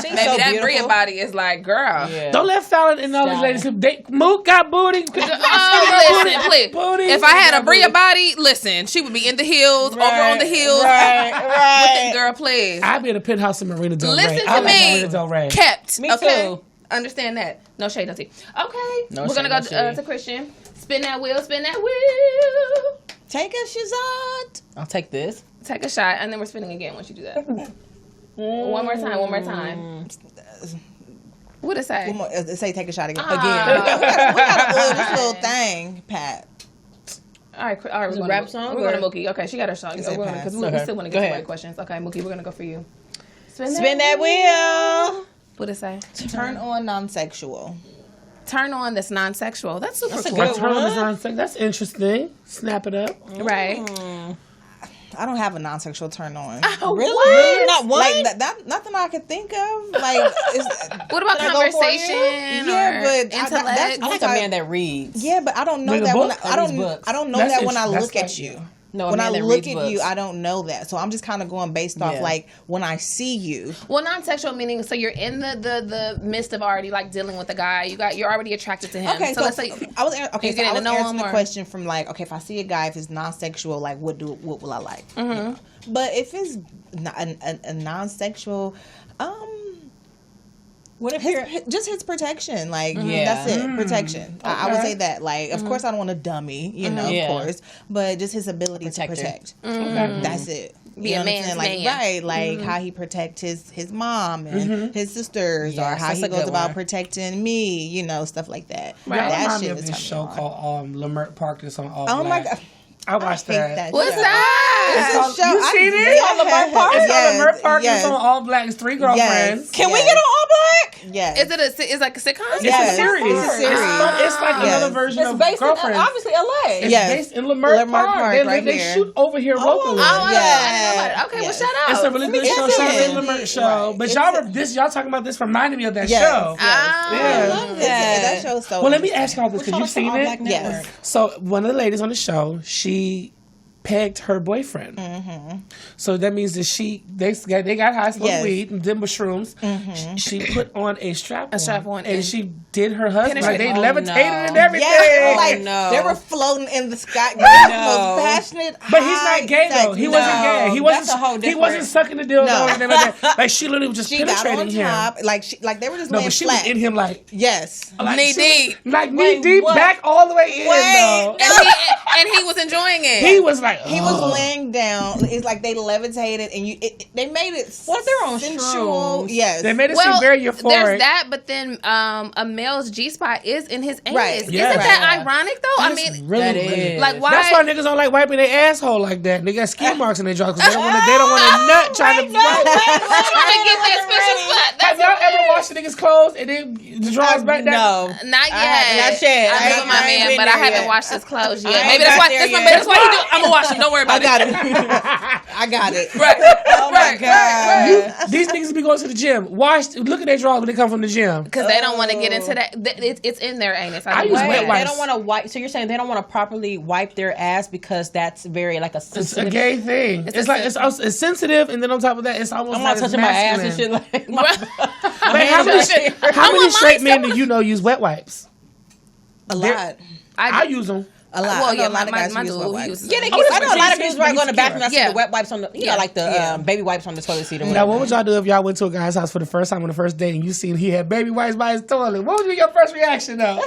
She's maybe so that beautiful. Bria body is like, girl. Yeah. Don't let Fallon and all these ladies. Mook got booty. Listen, please. Booty. If I had a Bria body, listen, she would be in the hills, over on the hills. Right. With it, girl, please. I'd be in a penthouse in Marina Del Rey. Listen to me. Kept. Me okay? too. Understand that. No shade, no tea. Okay. No We're going to go to Christian. Spin that wheel, spin that wheel. Take a shot. I'll take this. Take a shot, and then we're spinning again once you do that. One more time. What it say? It say take a shot again. We gotta oil this little thing, Pat. All right. We're going rap song. We're going to Mookie. Okay, she got her song. Because we still want to get to my questions. Okay, Mookie, we're going to go for you. Spin that wheel. What it say? Turn on non-sexual. Turn on that's non-sexual. That's super cool. Turn on is non-sexual. That's interesting. Snap it up. Right. I don't have a non-sexual turn on. Oh, really? What? Not one? Like, nothing I can think of. Like, what about conversation? Yeah, but intellect? I like a man that reads. Yeah, but I don't know that when I don't know that when I look at you. No, when I look at you, I don't know that. So I'm just kind of going based off like when I see you. Well, non-sexual meaning so you're in the midst of already like dealing with a guy. You're already attracted to him. Okay, so let's say I was answering the question from like, okay, if I see a guy, if it's non-sexual, like what will I like? Mm-hmm. You know? But if it's a non-sexual, what if just his protection, like that's it, protection. Okay. I would say that, like, of course I don't want a dummy, you know, of course, but just his ability to protect. That's it. Be a man's man. Right, like how he protects his mom and his sisters, or how he goes about protecting me, you know, stuff like that. Right. That shit is this show called Lamert Park that's on All Black. My God. I watched that. What's that? You seen it? On Lamert Park? It's on Lamert Park. It's on All Black. It's 3 girlfriends. Can we get on All Black? Yes. Is it it's like a sitcom? It's a series. It's like another version of Girlfriends. Obviously LA. It's based in Lamert Park. They shoot over here locally. I didn't know about it. Okay, well, shout out. It's a really good show. Shout out to Lamert show. But y'all talking about this reminded me of that show. I love that show's so. Well, let me ask y'all this because you've seen it. Yes. So one of the ladies on the show, she pegged her boyfriend. So that means that they got high, smoked weed and did mushrooms. She put on a strap on, and she did her husband. Like, they levitated and everything. Yeah, they were floating in the sky. Most passionate. But he's not gay though. He wasn't gay. He wasn't sucking the dildo or anything like that. Like, she literally was just penetrating him. Like they were just laying but she flat. was in him like knee deep. Like knee deep, back all the way in though. And he was enjoying it. He was like, he was laying down. It's like they levitated, and they made it. They're on sensual. shrooms. Yes, they made it seem very euphoric. There's that, but then a male's G-spot is in his anus. Right. Isn't that ironic though? I mean, really weird. Like, why? That's why niggas don't like wiping their asshole like that. They got ski marks in their jaws because they don't want a nut trying to get that special spot. Have y'all ever washed a nigga's clothes and then the drawers back down? No, not yet. Not yet. I live with my man, but I haven't washed his clothes yet. Maybe that's why he do. I'm gonna wash them. Don't worry about it. I got it. Right. Oh my God. These niggas be going to the gym. Look at their drawers when they come from the gym. Because they don't want to get into that. It's in their anus. I use wet wipes. They don't want to wipe. So you're saying they don't want to properly wipe their ass because that's very like a sensitive. It's a gay thing. It's sensitive, and then on top of that, it's almost. I'm not touching my ass and shit like. How many straight men do you know use wet wipes? A lot. I use them. A lot. Well, yeah, a lot of guys my use dude wet wipes. uses. Yeah, I know a lot of dudes right go in the bathroom. I see the wet wipes on the, like the baby wipes on the toilet seat. Or now, what would y'all do if y'all went to a guy's house for the first time on the first date and you seen he had baby wipes by his toilet? What would be your first reaction though?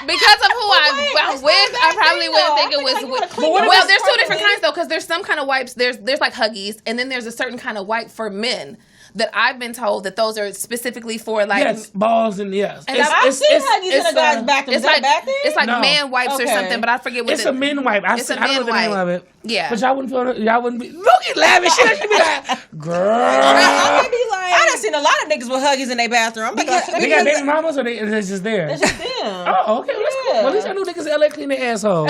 Because of who I'm with, I probably wouldn't think it was. Well, there's two different kinds though, because there's some kind of wipes. There's like Huggies, and then there's a certain kind of wipe for men that I've been told that those are specifically for like balls and yes. And I've seen Huggies in a guy's bathroom. It's like man wipes or something, but I forget what it's a men wipe. I don't know the name of it. Yeah, but y'all wouldn't be. Look at lavish. She should be like, girl. I be like, I done seen a lot of niggas with Huggies in their bathroom. They got baby mamas or they're just there? It's just them. Oh, okay. Well, that's cool. Well, at least I knew niggas in LA clean their assholes.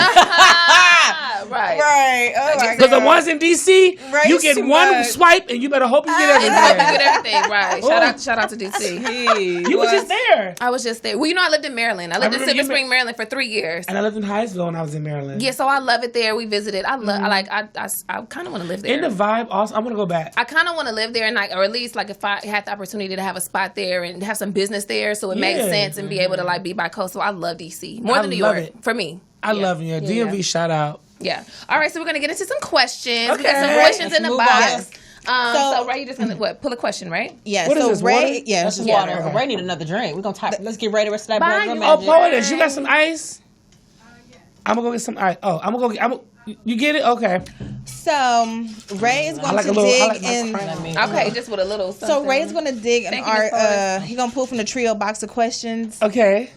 Right. Because the ones in DC, you get one swipe and you better hope you get everything. Right. Shout out to DC. You was just there. I was just there. Well, I lived in Maryland. I lived in Silver Spring, Maryland for 3 years. And I lived in Hyattsville when I was in Maryland. Yeah, so I love it there. We visited. I kind of want to live there. In the vibe, also, I want to go back. I kind of want to live there, and or at least if I had the opportunity to have a spot there and have some business there, so it makes sense and be able to be by coast. So I love DC more than New York for me. I love you. DMV shout out. Yeah. All right, so we're gonna get into some questions. Okay. We got some questions in the box. So Ray, you're just gonna pull a question, right? Yeah. What so is this, Ray, water? yeah, This is water. Okay. Ray need another drink. We're gonna let's get ready to rest of that Bye, bread. Oh, Poetess, you got some ice? I'm gonna go get some ice. Oh, I'm gonna go get. You get it? Okay. So Ray is going to dig in. Okay, just with a little. Something. So Ray's going to dig in our. He gonna pull from the trio box of questions. Okay.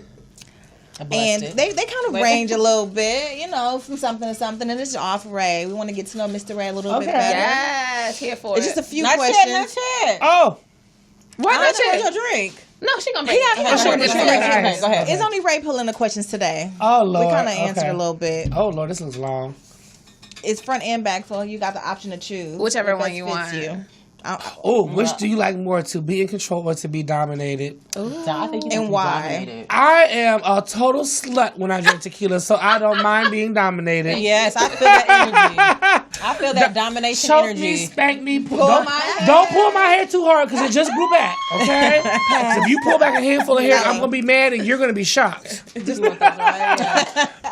And they kind of range a little bit, from something to something, and it's off Ray. We want to get to know Mr. Ray a little bit better. Yes, here for it's it. just a few questions. Not yet. Oh. Why not your drink? No, she gonna bring it. Go ahead. It's only Ray pulling the questions today. Oh, Lord. We kind of answered a little bit. Oh, Lord, this looks long. It's front and back, so you got the option to choose. Whichever one you want. Which do you like more, to be in control or to be dominated? I think and why? I am a total slut when I drink tequila, so I don't mind being dominated. Yes, I feel that energy. I feel that domination Choke energy. me, spank me. Don't pull my hair too hard because it just grew back, okay? So if you pull back a handful of hair, I'm going to be mad and you're going to be shocked.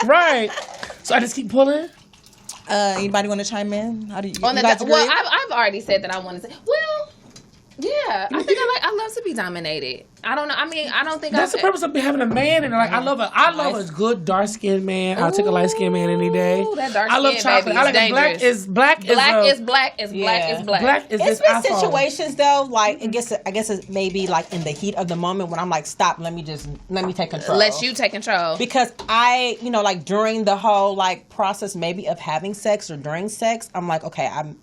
Right. So I just keep pulling? Anybody want to chime in? How do you Well, guys agree? I've already said that I want to say. Well, yeah, I think I love to be dominated. I don't know. I mean, I don't think that's the purpose of having a man. And I love a good dark skinned man. I'll take a light skinned man any day. That dark I love chocolate. Baby, I like black is black. Black is black. Black is it's this been iPhone. situations though, like I guess it's maybe like in the heat of the moment when I'm like, stop, let me take control. Let you take control. Because I, like during the whole like process maybe of having sex or during sex, I'm like, okay, I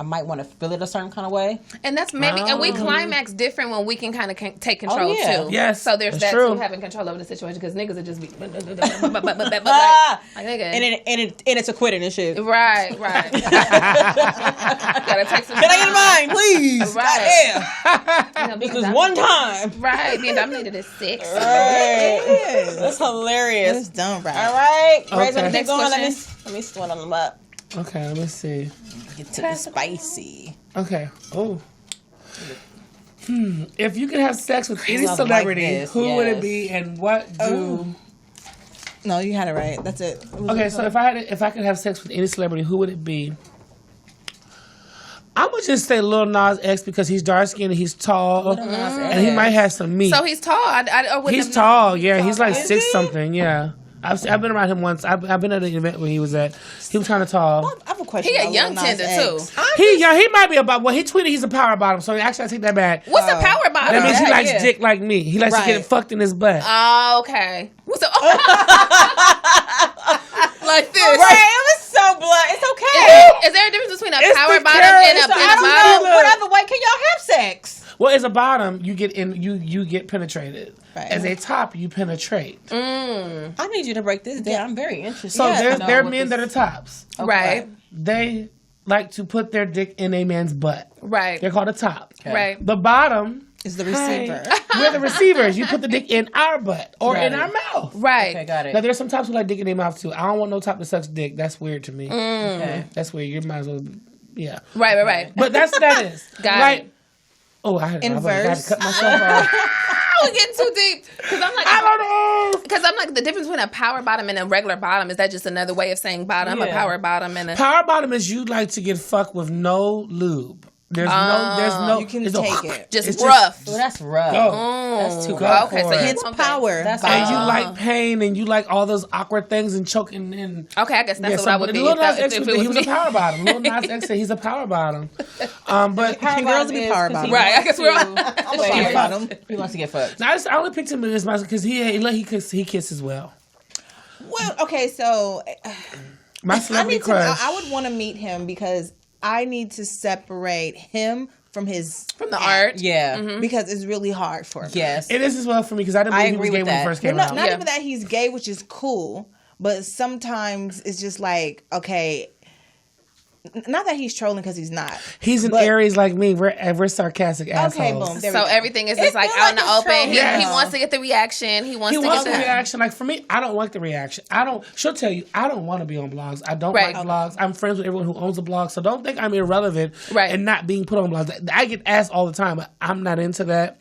might want to feel it a certain kind of way. And that's maybe, and we climax different when we can kind of take control too. Yes. So there's that true. too, having control over the situation, because niggas are just be like nigga. And it's a quitting and shit. Right. Gotta take some time. Can I get mine, please? Right. Goddamn. Because one time. Right. Being dominated is 6. Right. That's hilarious. It's done right. All right. Okay. Ready to Next keep going? question. Let me swing them up. Okay, let me see. Get to the spicy. Okay. Oh. If you could have sex with any celebrity, who would it be, and what do? No, you had it right. That's it. Okay, so if I could have sex with any celebrity, who would it be? I'm gonna just say Lil Nas X because he's dark skinned and he's tall, and he might have some meat. So he's tall. I he's tall. Yeah, he's like 6 something. Yeah. I've been around him once. I've been at an event where he was at. He was kind of tall. I have a question. He a young tender too. He might be about. Well, he tweeted he's a power bottom. So actually, I take that back. What's a power bottom? That means he likes dick like me. He likes to get it fucked in his butt. Oh, okay. What's a like this? Right, it was so blunt. It's okay. Is there a difference between a It's power the bottom carrot. and a It's the- bottom? Whatever way can y'all have sex? Well, as a bottom, you get in. You get penetrated. Right. As a top, you penetrate. I need you to break this down. I'm very interested. So there are men that are tops. Okay. Right. They like to put their dick in a man's butt. Right. They're called a top. Right. The bottom is the receiver. We're the receivers. You put the dick in our butt or in our mouth. Right. Okay, got it. Now there's some tops who like dick in their mouth too. I don't want no top that sucks dick. That's weird to me. Okay. That's weird. You might as well. Yeah. Right. But that is. Got it. Oh, I had Inverse. to cut myself off. We're getting too deep because I'm like, I don't know. Because I'm like, the difference between a power bottom and a regular bottom, is that just another way of saying bottom? A power bottom and a power bottom is you like to get fucked with no lube. There's no. You can there's take no, it. Just it's rough. Well, that's rough. Go. That's too Go rough. Okay, for so it. you It's want power. That's And you like pain, and you like all those awkward things and choking and. Okay, I guess that's what I would be. Lil Nas If X it was, was he was me. a power bottom. Lil Nas X said he's a power bottom. But Power girls bottom be is power 'cause bottom. he Right, I wants guess we're to- all- I'm a power bottom. He wants to get fucked. I only picked him as my because he kisses well. Well, okay, so My I celebrity need to. crush. I would want to meet him because I need to separate him from the art. Yeah. because it's really hard for me. Yes. It is as well for me because I didn't I believe he was agree gay with when he that. first came Well, out. not Yeah. even that he's gay, which is cool, but sometimes it's just like, okay, not that he's trolling because he's not. He's an but- Aries like me. We're sarcastic assholes. Okay, boom. There we So go. everything is just like feel out in like the it's open. trolling. He Yes. wants to get the reaction. He wants He to wants get the the reaction. Like for me, I don't want the reaction. She'll tell you, I don't want to be on blogs. I don't Right. like blogs. I'm friends with everyone who owns a blog, so don't think I'm irrelevant Right. and not being put on blogs. I get asked all the time, but I'm not into that.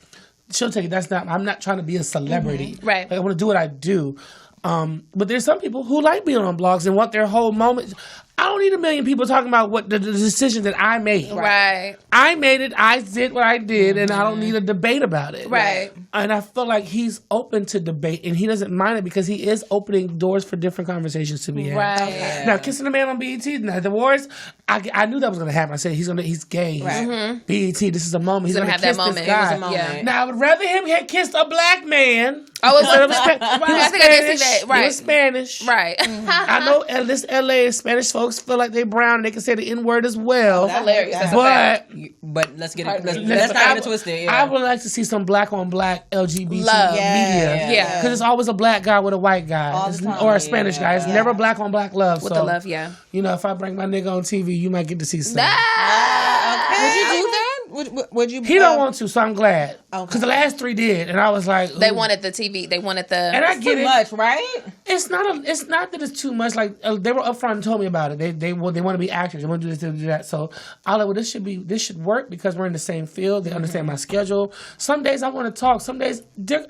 She'll tell you I'm not trying to be a celebrity. Right. Like, I want to do what I do. But there's some people who like being on blogs and want their whole moment. I don't need a million people talking about what the decision that I made. right. I made it. I did what I did, and I don't need a debate about it. Right. And I feel like he's open to debate, and he doesn't mind it because he is opening doors for different conversations to be had. Right. Yeah. Now, kissing a man on BET, now, the awards, I knew that was going to happen. I said he's gay. Right. BET, this is a moment. He's Gonna going to have kiss that this moment. guy. It was a moment. Yeah. Now, I would rather him had kissed a black man. Oh, it instead of was, a Spa- he was I think I did see Spanish. that. Right. He was Spanish. Right. I know this LA Spanish folks feel like they brown and they can say the N word as well. Hilarious. That's a fact. But Let's get it. Let's Listen, not get it twisted. Yeah. I would like to see some black on black LGBT Love. media. Yeah. Because it's always a black guy with a white guy. All the It's- time. or a Spanish guy. It's Yeah. never black on black love. With so, the love, yeah. You know, if I bring my nigga on TV, you might get to see some. Would you do that? Would you? He don't want to, so I'm glad. Okay. Because the last three did. And I was like, They ooh. wanted the TV. They wanted the. And I get Too it. much, right? It's not that it's too much. Like they were upfront and told me about it. They want to be actors. They want to do this, they want to do that. So I like, well, this should work because we're in the same field. They understand my schedule. Some days I want to talk. Some days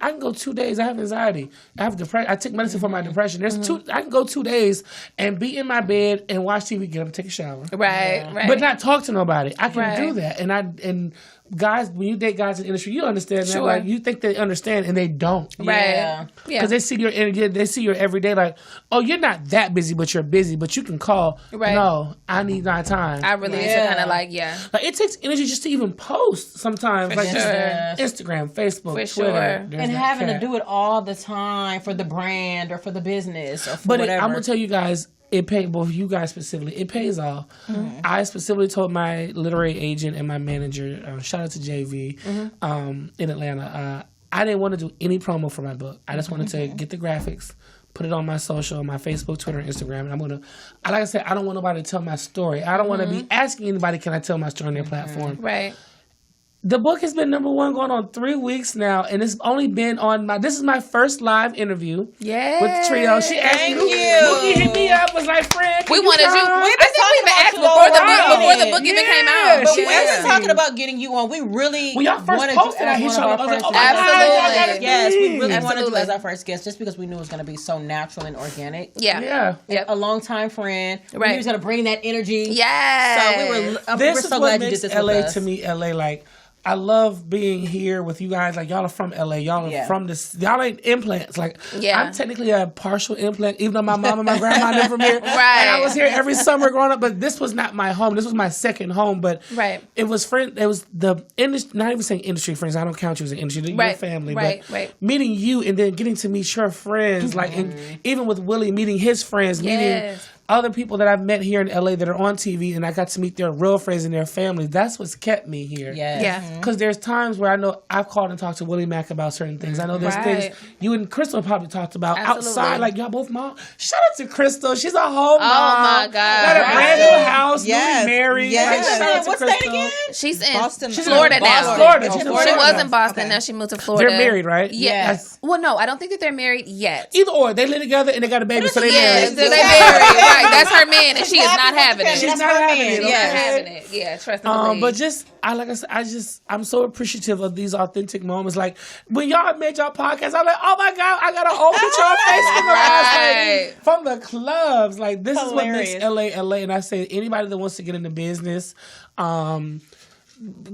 I can go 2 days. I have anxiety. I have depression. I take medicine for my depression. There's I can go 2 days and be in my bed and watch TV, get up, and take a shower, right. Right. but not talk to nobody. I can Right. do that. And guys, when you date guys in the industry, you understand that. Sure. Like you think they understand and they don't. Right. Yeah. Yeah. Because they see your energy, they see your everyday. Like, oh, you're not that busy, but you're busy. But you can call. Right. No, I need my time. I really need to Yeah. kind of like, yeah. Like it takes energy just to even post sometimes. For like just sure. Instagram, Facebook, For Twitter. sure. There's And that having cat. to do it all the time for the brand or for the business or for But whatever. I'm gonna tell you guys, it pays. Both you guys specifically, it pays off. I specifically told my literary agent and my manager, shout out to JV, in Atlanta. I didn't want to do any promo for my book. I just wanted to get the graphics, put it on my social, my Facebook, Twitter, and Instagram. And I'm gonna, like I said, I don't want nobody to tell my story. I don't want to be asking anybody, can I tell my story on their platform? Right. The book has been #1 going on 3 weeks now, and it's only been on this is my first live interview Yeah. with the trio. She asked me, Bookie hit me up, was like, friend, We wanted you. I I think we even asked before the book even came out. But She we've asked been me. talking about getting you on. We really When y'all first wanted posted, you I as hit one y'all of up. our I was first like, guests. oh my God, y'all Absolutely. gotta Yes, we be. really wanted you Absolutely. as our first guest just because we knew it was going to be so natural and organic. Yeah. Yeah. Yep. A longtime friend. We Right. knew he was going to bring that energy. Yes. So we're This so is glad what you did makes this LA with us. to me. LA, like, I love being here with you guys. Like, y'all are from LA. Y'all are Yeah. from this. Y'all ain't implants. Like, Yeah. I'm technically a partial implant, even though my mom and my grandma live from here. Right. And I was here every summer growing up, but this was not my home. This was my second home. But Right. it was it was the industry, not even saying industry friends. I don't count you as an industry. Your Right. family. Right. But Right. meeting you and then getting to meet your friends. Like, and even with Willie, meeting his friends, meeting Yes. other people that I've met here in LA that are on TV, and I got to meet their real friends and their families. That's what's kept me here. Yes. Yeah. Because there's times where I know I've called and talked to Willie Mack about certain things. I know there's Right. things you and Crystal probably talked about Absolutely. outside. Like, y'all both mom. Shout out to Crystal. She's a whole mom. my God. Got a Right. brand new house. Yes. Newly married. Yes. Like, shout out to What's that Crystal. again? She's in Boston. She's Florida in now. Florida. She's She's in in She Florida. was in Boston. Okay. Now she moved to Florida. They're married, right? Yes. Well, no, I don't think that they're married yet. Either or. They live together and they got a baby, so they Yes, married. they're married. Right. That's her man, and she is not having it. She's That's not her having man. it. She's not okay? having it. Yeah, trust and believe. But just like I said, I'm so appreciative of these authentic moments. Like when y'all made y'all podcast, I'm like, oh my God, I got an old picture on Facebook. Right. Like, from the clubs. Like this is what Hilarious. makes LA LA. And I say anybody that wants to get into business,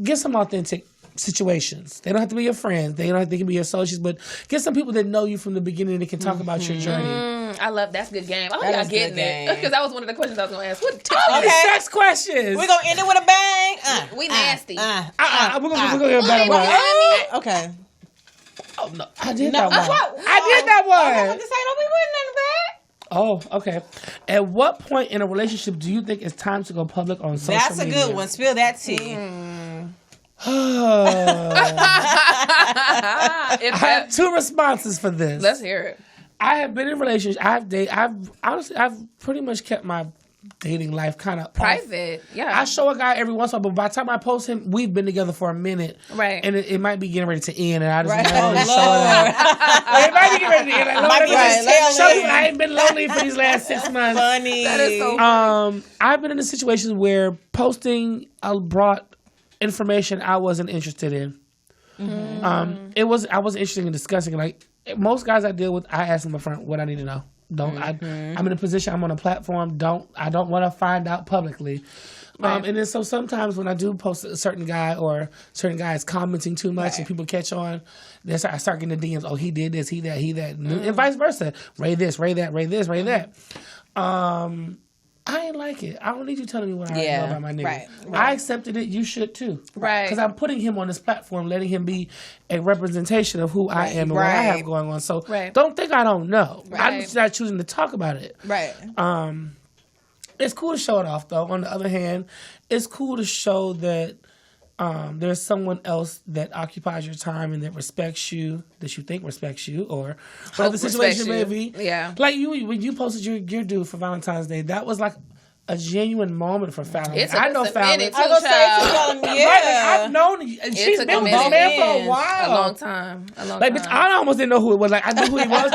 get some authentic situations. They don't have to be your friends. They can be your associates, but get some people that know you from the beginning that can talk about your journey. I love that's a good game. I hope That y'all is getting good it game. because that was one of the questions I was gonna ask. What tips? Okay. Sex questions. We're gonna end it with a bang. We nasty. We're gonna get a better one. Okay. Oh no, I did that one. I did that one. This ain't no we winning in the bag. Oh, okay. At what point in a relationship do you think it's time to go public on social That's a media? good one. Spill that tea. I have two responses for this. Let's hear it. I have been in relationships. I've pretty much kept my dating life kind of Private. Yeah. I show a guy every once in a while, but by the time I post him, we've been together for a minute. Right. And it might be getting ready to end, and I just Right. know to show it out. It might be getting ready to end. Like, Might be just right. show you I ain't been lonely for these last 6 months. Funny. That is so I've been in a situation where posting brought information I wasn't interested in. I wasn't interested in discussing. Like most guys I deal with, I ask them up front what I need to know. I'm in a position. I'm on a platform. I don't want to find out publicly. And then so sometimes when I do post a certain guy or certain guy is commenting too much and people catch on, I start getting the DMs. Oh, he did this, he that, and vice versa. Ray this, Ray that, Ray this, Ray that. I ain't like it. I don't need you telling me what I know about my nigga. Right. I accepted it. You should too. Right. Because I'm putting him on this platform, letting him be a representation of who I am and what I have going on. So don't think I don't know. I'm just not choosing to talk about it. Right. It's cool to show it off, though. On the other hand, it's cool to show that there's someone else that occupies your time and that respects you, that you think respects you, or whatever the situation may be. Yeah. Like when you posted your dude for Valentine's Day, that was like a genuine moment for Fallon. It's I know Fallon. I was gonna say, yeah. Right, like, I've known you, and she's took been a with this minute. man for a while. A long time. Like, bitch, I almost didn't know who it was. Like, I knew who he was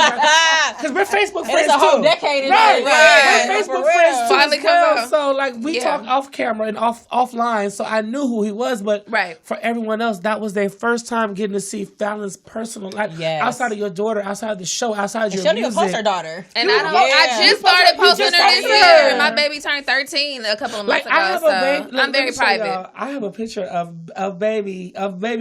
because we're Facebook friends It's a whole too. decade in Right, there. we're For Facebook real. friends too. Finally as well. comes out. So like we Yeah. talk off camera and offline, so I knew who he was. But for everyone else, that was their first time getting to see Fallon's personal life outside of your daughter, outside of the show, outside your She don't even music. post her daughter. And I just started posting her this posted year. her. My baby turned 13 a couple of months Like I have ago, a baby. so I'm very private. Y'all, I have a picture of baby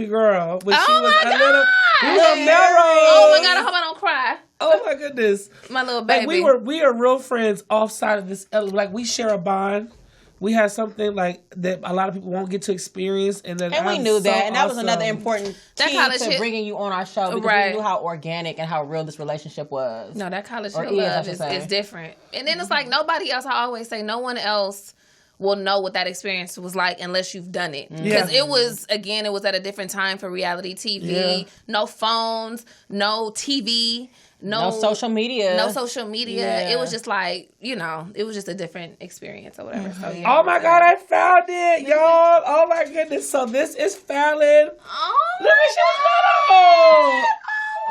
girl when she Oh was my a little. We were God. Melrose. Oh my God, I hope I don't cry. Oh my goodness. My little baby. Like we are real friends offside of this. Like we share a bond. We have something like that a lot of people won't get to experience, and then And we knew that, and that was another important That key college to shit- bringing you on our show because Right. we knew how organic and how real this relationship was. No, that college Or hill is, I love should is say. different. And then it's like nobody else, I always say, no one else will know what that experience was like unless you've done it. Because it was at a different time for reality TV. Yeah. No phones, no TV. No social media. No social media. Yeah. It was just like, it was just a different experience or whatever. So, yeah. Oh my God, I found it, y'all. Oh my goodness. So this is Fallon. Oh Look at she was little.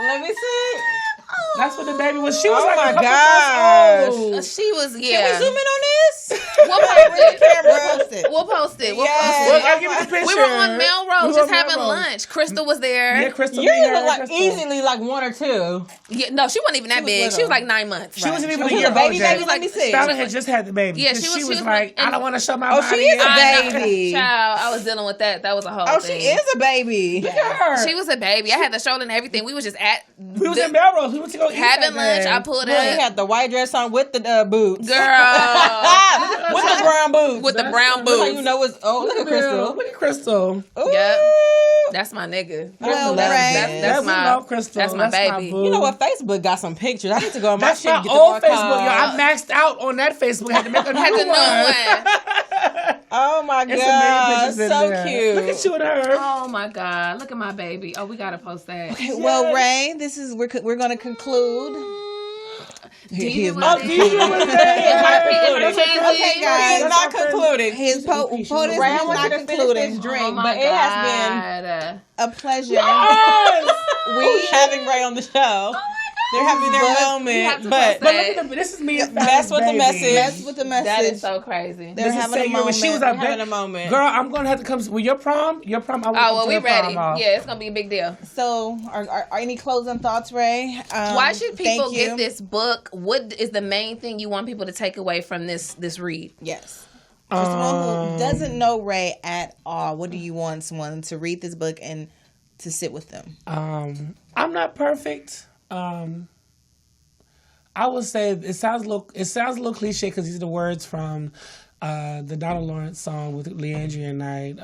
Let me see. That's what the baby was. She was Oh like my a couple gosh. months old. She was, Can we zoom in on this? We'll post it. Camera. We'll post it. We'll Yes. post Look, it. I'll give you the picture. We were on Melrose We just were on having Melrose. lunch. Crystal was there. Yeah, Crystal. You me, her, look like Crystal. easily like 1 or 2. Yeah, no, she wasn't even that was big. little. She was like 9 months. She wasn't even She a was year a baby, old baby. yet. Let me see. Fallon had just had the baby. Yeah, 'cause she she was was like, and- I don't want to show my Oh, body. she is a yet. baby. Child, I was dealing with that. That was a whole Oh, thing. she is a baby. Her. She was a baby. I had the stroller and everything. We was just at We was in Melrose. We went to go eat having that lunch. day. I pulled Really up. had the white dress on with the boots. Girl. With the brown boots. With the brown That's how boots. you know it's. Oh, look at Crystal. Look at Crystal. Ooh. Yep. That's my nigga. Well, That's- Ray. That's we my love Crystal. that's my That's baby. boo. You know what? Facebook got some pictures. I need to go on my That's shit my and get old the Facebook. Yo, archive. I maxed out on that Facebook. Had to make a Had new the new one. Oh my It's god, some baby pictures in so there. cute. Look at you and her. Oh my God. Look at my baby. Oh, we gotta post that. Well, Ray, this is we're going to conclude. DJ was Oh, there. DJ was there. Okay, guys. It's not concluded. His podium is Ray, I want you not to finish this concluding. drink, Oh my but it has God. A pleasure. Yes. been we having Ray on the show. They're having their We have moment, to but post But that. look at the, this is me and That's Fallon's what the baby. message- That's with the message. That is so crazy. They're This is having a saying when she was moment. a having baby. a moment. Girl, I'm gonna have to come. Well, your prom. I want Oh, well, to we the ready. prom off. Yeah, it's gonna be a big deal. So, are any closing thoughts, Ray? Why should people thank you. get this book? What is the main thing you want people to take away from this read? Yes. For someone who doesn't know Ray at all, what do you want someone to read this book and to sit with them? I'm not perfect. I would say it sounds a little cliche because these are the words from the Donald Lawrence song with Leandria Knight,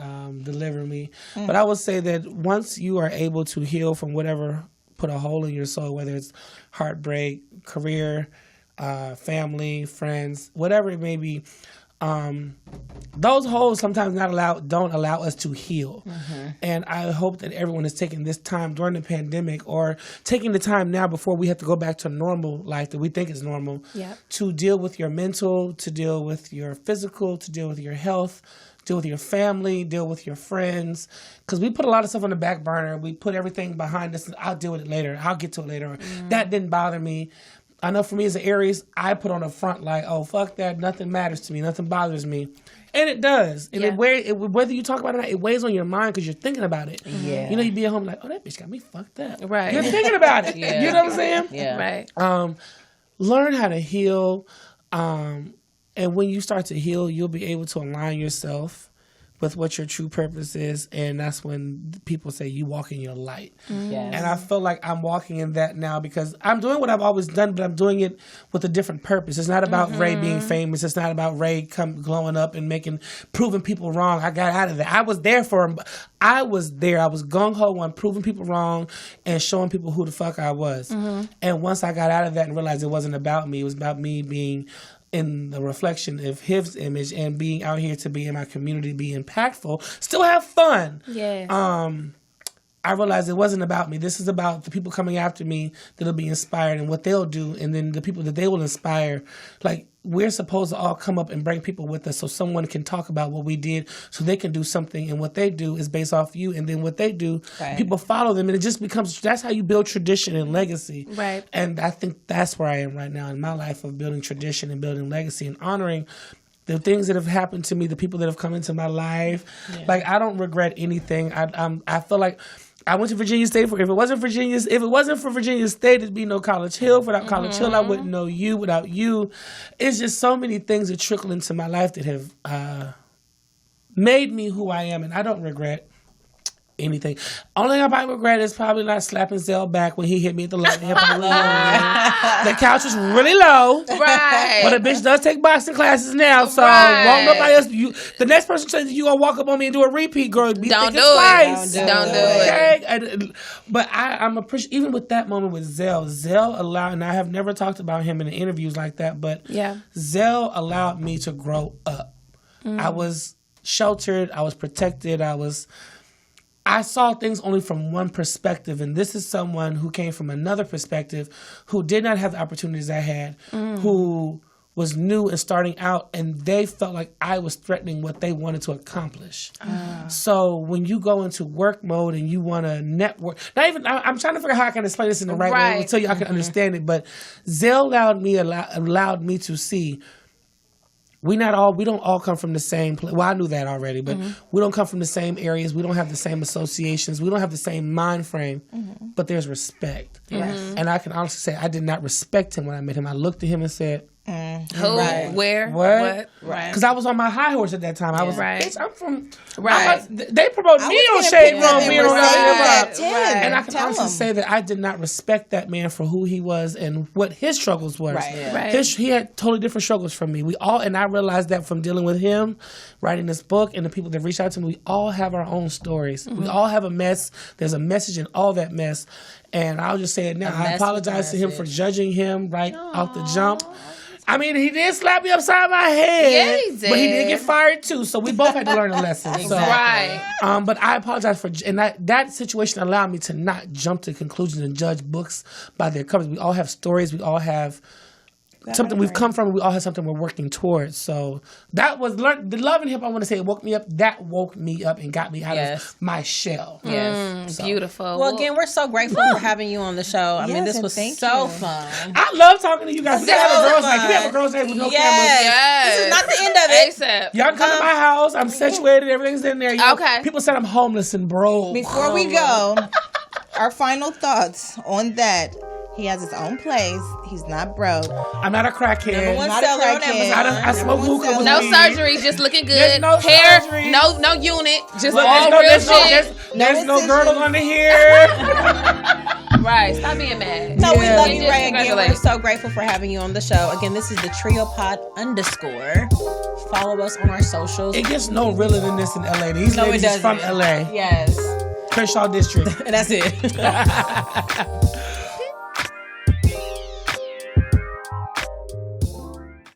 "Deliver Me." But I would say that once you are able to heal from whatever put a hole in your soul, whether it's heartbreak, career, family, friends, whatever it may be, those holes sometimes don't allow us to heal. And I hope that everyone is taking this time during the pandemic or taking the time now before we have to go back to normal life that we think is normal to deal with your mental, to deal with your physical, to deal with your health, deal with your family, deal with your friends. Because we put a lot of stuff on the back burner. We put everything behind us. And I'll deal with it later. I'll get to it later. That didn't bother me. I know for me as an Aries, I put on the front like, oh, fuck that. Nothing matters to me. Nothing bothers me. And it does. And whether you talk about it or not, it weighs on your mind because you're thinking about it. Yeah. You know, you be at home like, oh, that bitch got me fucked up. Right. You're thinking about it. You know what I'm saying? Yeah. Right. Learn how to heal. And when you start to heal, you'll be able to align yourself with what your true purpose is, and that's when people say you walk in your light. Yes. And I feel like I'm walking in that now because I'm doing what I've always done, but I'm doing it with a different purpose. It's not about Ray being famous. It's not about Ray glowing up and proving people wrong. I got out of that. I was there for him. I was there. I was gung-ho on proving people wrong and showing people who the fuck I was. And once I got out of that and realized it wasn't about me, it was about me being in the reflection of his image and being out here to be in my community, be impactful, still have fun. Yes. I realized it wasn't about me. This is about the people coming after me that'll be inspired and what they'll do, and then the people that they will inspire. Like, we're supposed to all come up and bring people with us so someone can talk about what we did so they can do something, and what they do is based off you, and then what they do, people follow them, and it just becomes, that's how you build tradition and legacy. Right. And I think that's where I am right now in my life of building tradition and building legacy and honoring the things that have happened to me, the people that have come into my life. Like, I don't regret anything. I feel like I went to Virginia State if it wasn't for Virginia State, there'd be no College Hill. Without College Hill, I wouldn't know you. Without you, it's just so many things that trickle into my life that have made me who I am, and I don't regret anything. Only thing I might regret is probably not slapping Zell back when he hit me at the Lightning Hip Hop Reunion. The couch was really low. Right. But a bitch does take boxing classes now, so won't nobody else. The next person says you gonna walk up on me and do a repeat, girl. Be Don't do twice. it. Don't do it. Okay? But I'm appreciative. Even with that moment with Zell allowed, and I have never talked about him in the interviews like that, but Zell allowed me to grow up. I was sheltered. I was protected. I saw things only from one perspective, and this is someone who came from another perspective, who did not have the opportunities I had, who was new and starting out, and they felt like I was threatening what they wanted to accomplish. So when you go into work mode and you want to network, I'm trying to figure out how I can explain this in the right way until y'all can understand it, but Zell allowed me to see we don't all come from the same place. Well, I knew that already, but we don't come from the same areas. We don't have the same associations. We don't have the same mind frame, but there's respect. And I can honestly say I did not respect him when I met him. I looked at him and said, who, where, what? Right. Because I was on my high horse at that time. I was like, bitch, I'm from... Right. They promote me on Shade Room, me on that. And I can honestly say that I did not respect that man for who he was and what his struggles was. He had totally different struggles from me. And I realized that from dealing with him, writing this book, and the people that reached out to me, we all have our own stories. We all have a mess. There's a message in all that mess. And I'll just say it now. I apologize to him for judging him off the jump. I mean, he did slap me upside my head. Yeah, he did. But he did get fired too, so we both had to learn a lesson. Exactly. But I apologize and that situation allowed me to not jump to conclusions and judge books by their covers. We all have stories. We all have something we've come from. We all have something we're working towards. So that was the love and hip. I want to say it woke me up. That woke me up and got me out of my shell. Beautiful. Well, again, we're so grateful for having you on the show. I mean, this was so fun. I love talking to you guys. We have a girls' night. We have a girls' night with no cameras. Yes. This is not the end of it. ASAP. Y'all come to my house. I'm situated. Everything's in there. Okay. People said I'm homeless and broke. Before we go, our final thoughts on that. He has his own place. He's not broke. I'm not a crackhead. Number one Not a seller on crackhead. Amazon. I smoke hookah with No weed. surgery, just looking There's good. no Hair, surgery. no unit, just Look, all real shit. there's no incisions. girdle under here. Right, stop being mad. So we Yeah. love And you, just Ray. Again, we're congratulate. so grateful for having you on the show. Again, this is the TrioPod _. Follow us on our socials. It gets no realer than this in LA. These No, it ladies is from doesn't. LA. Yes. Crenshaw District. And that's it.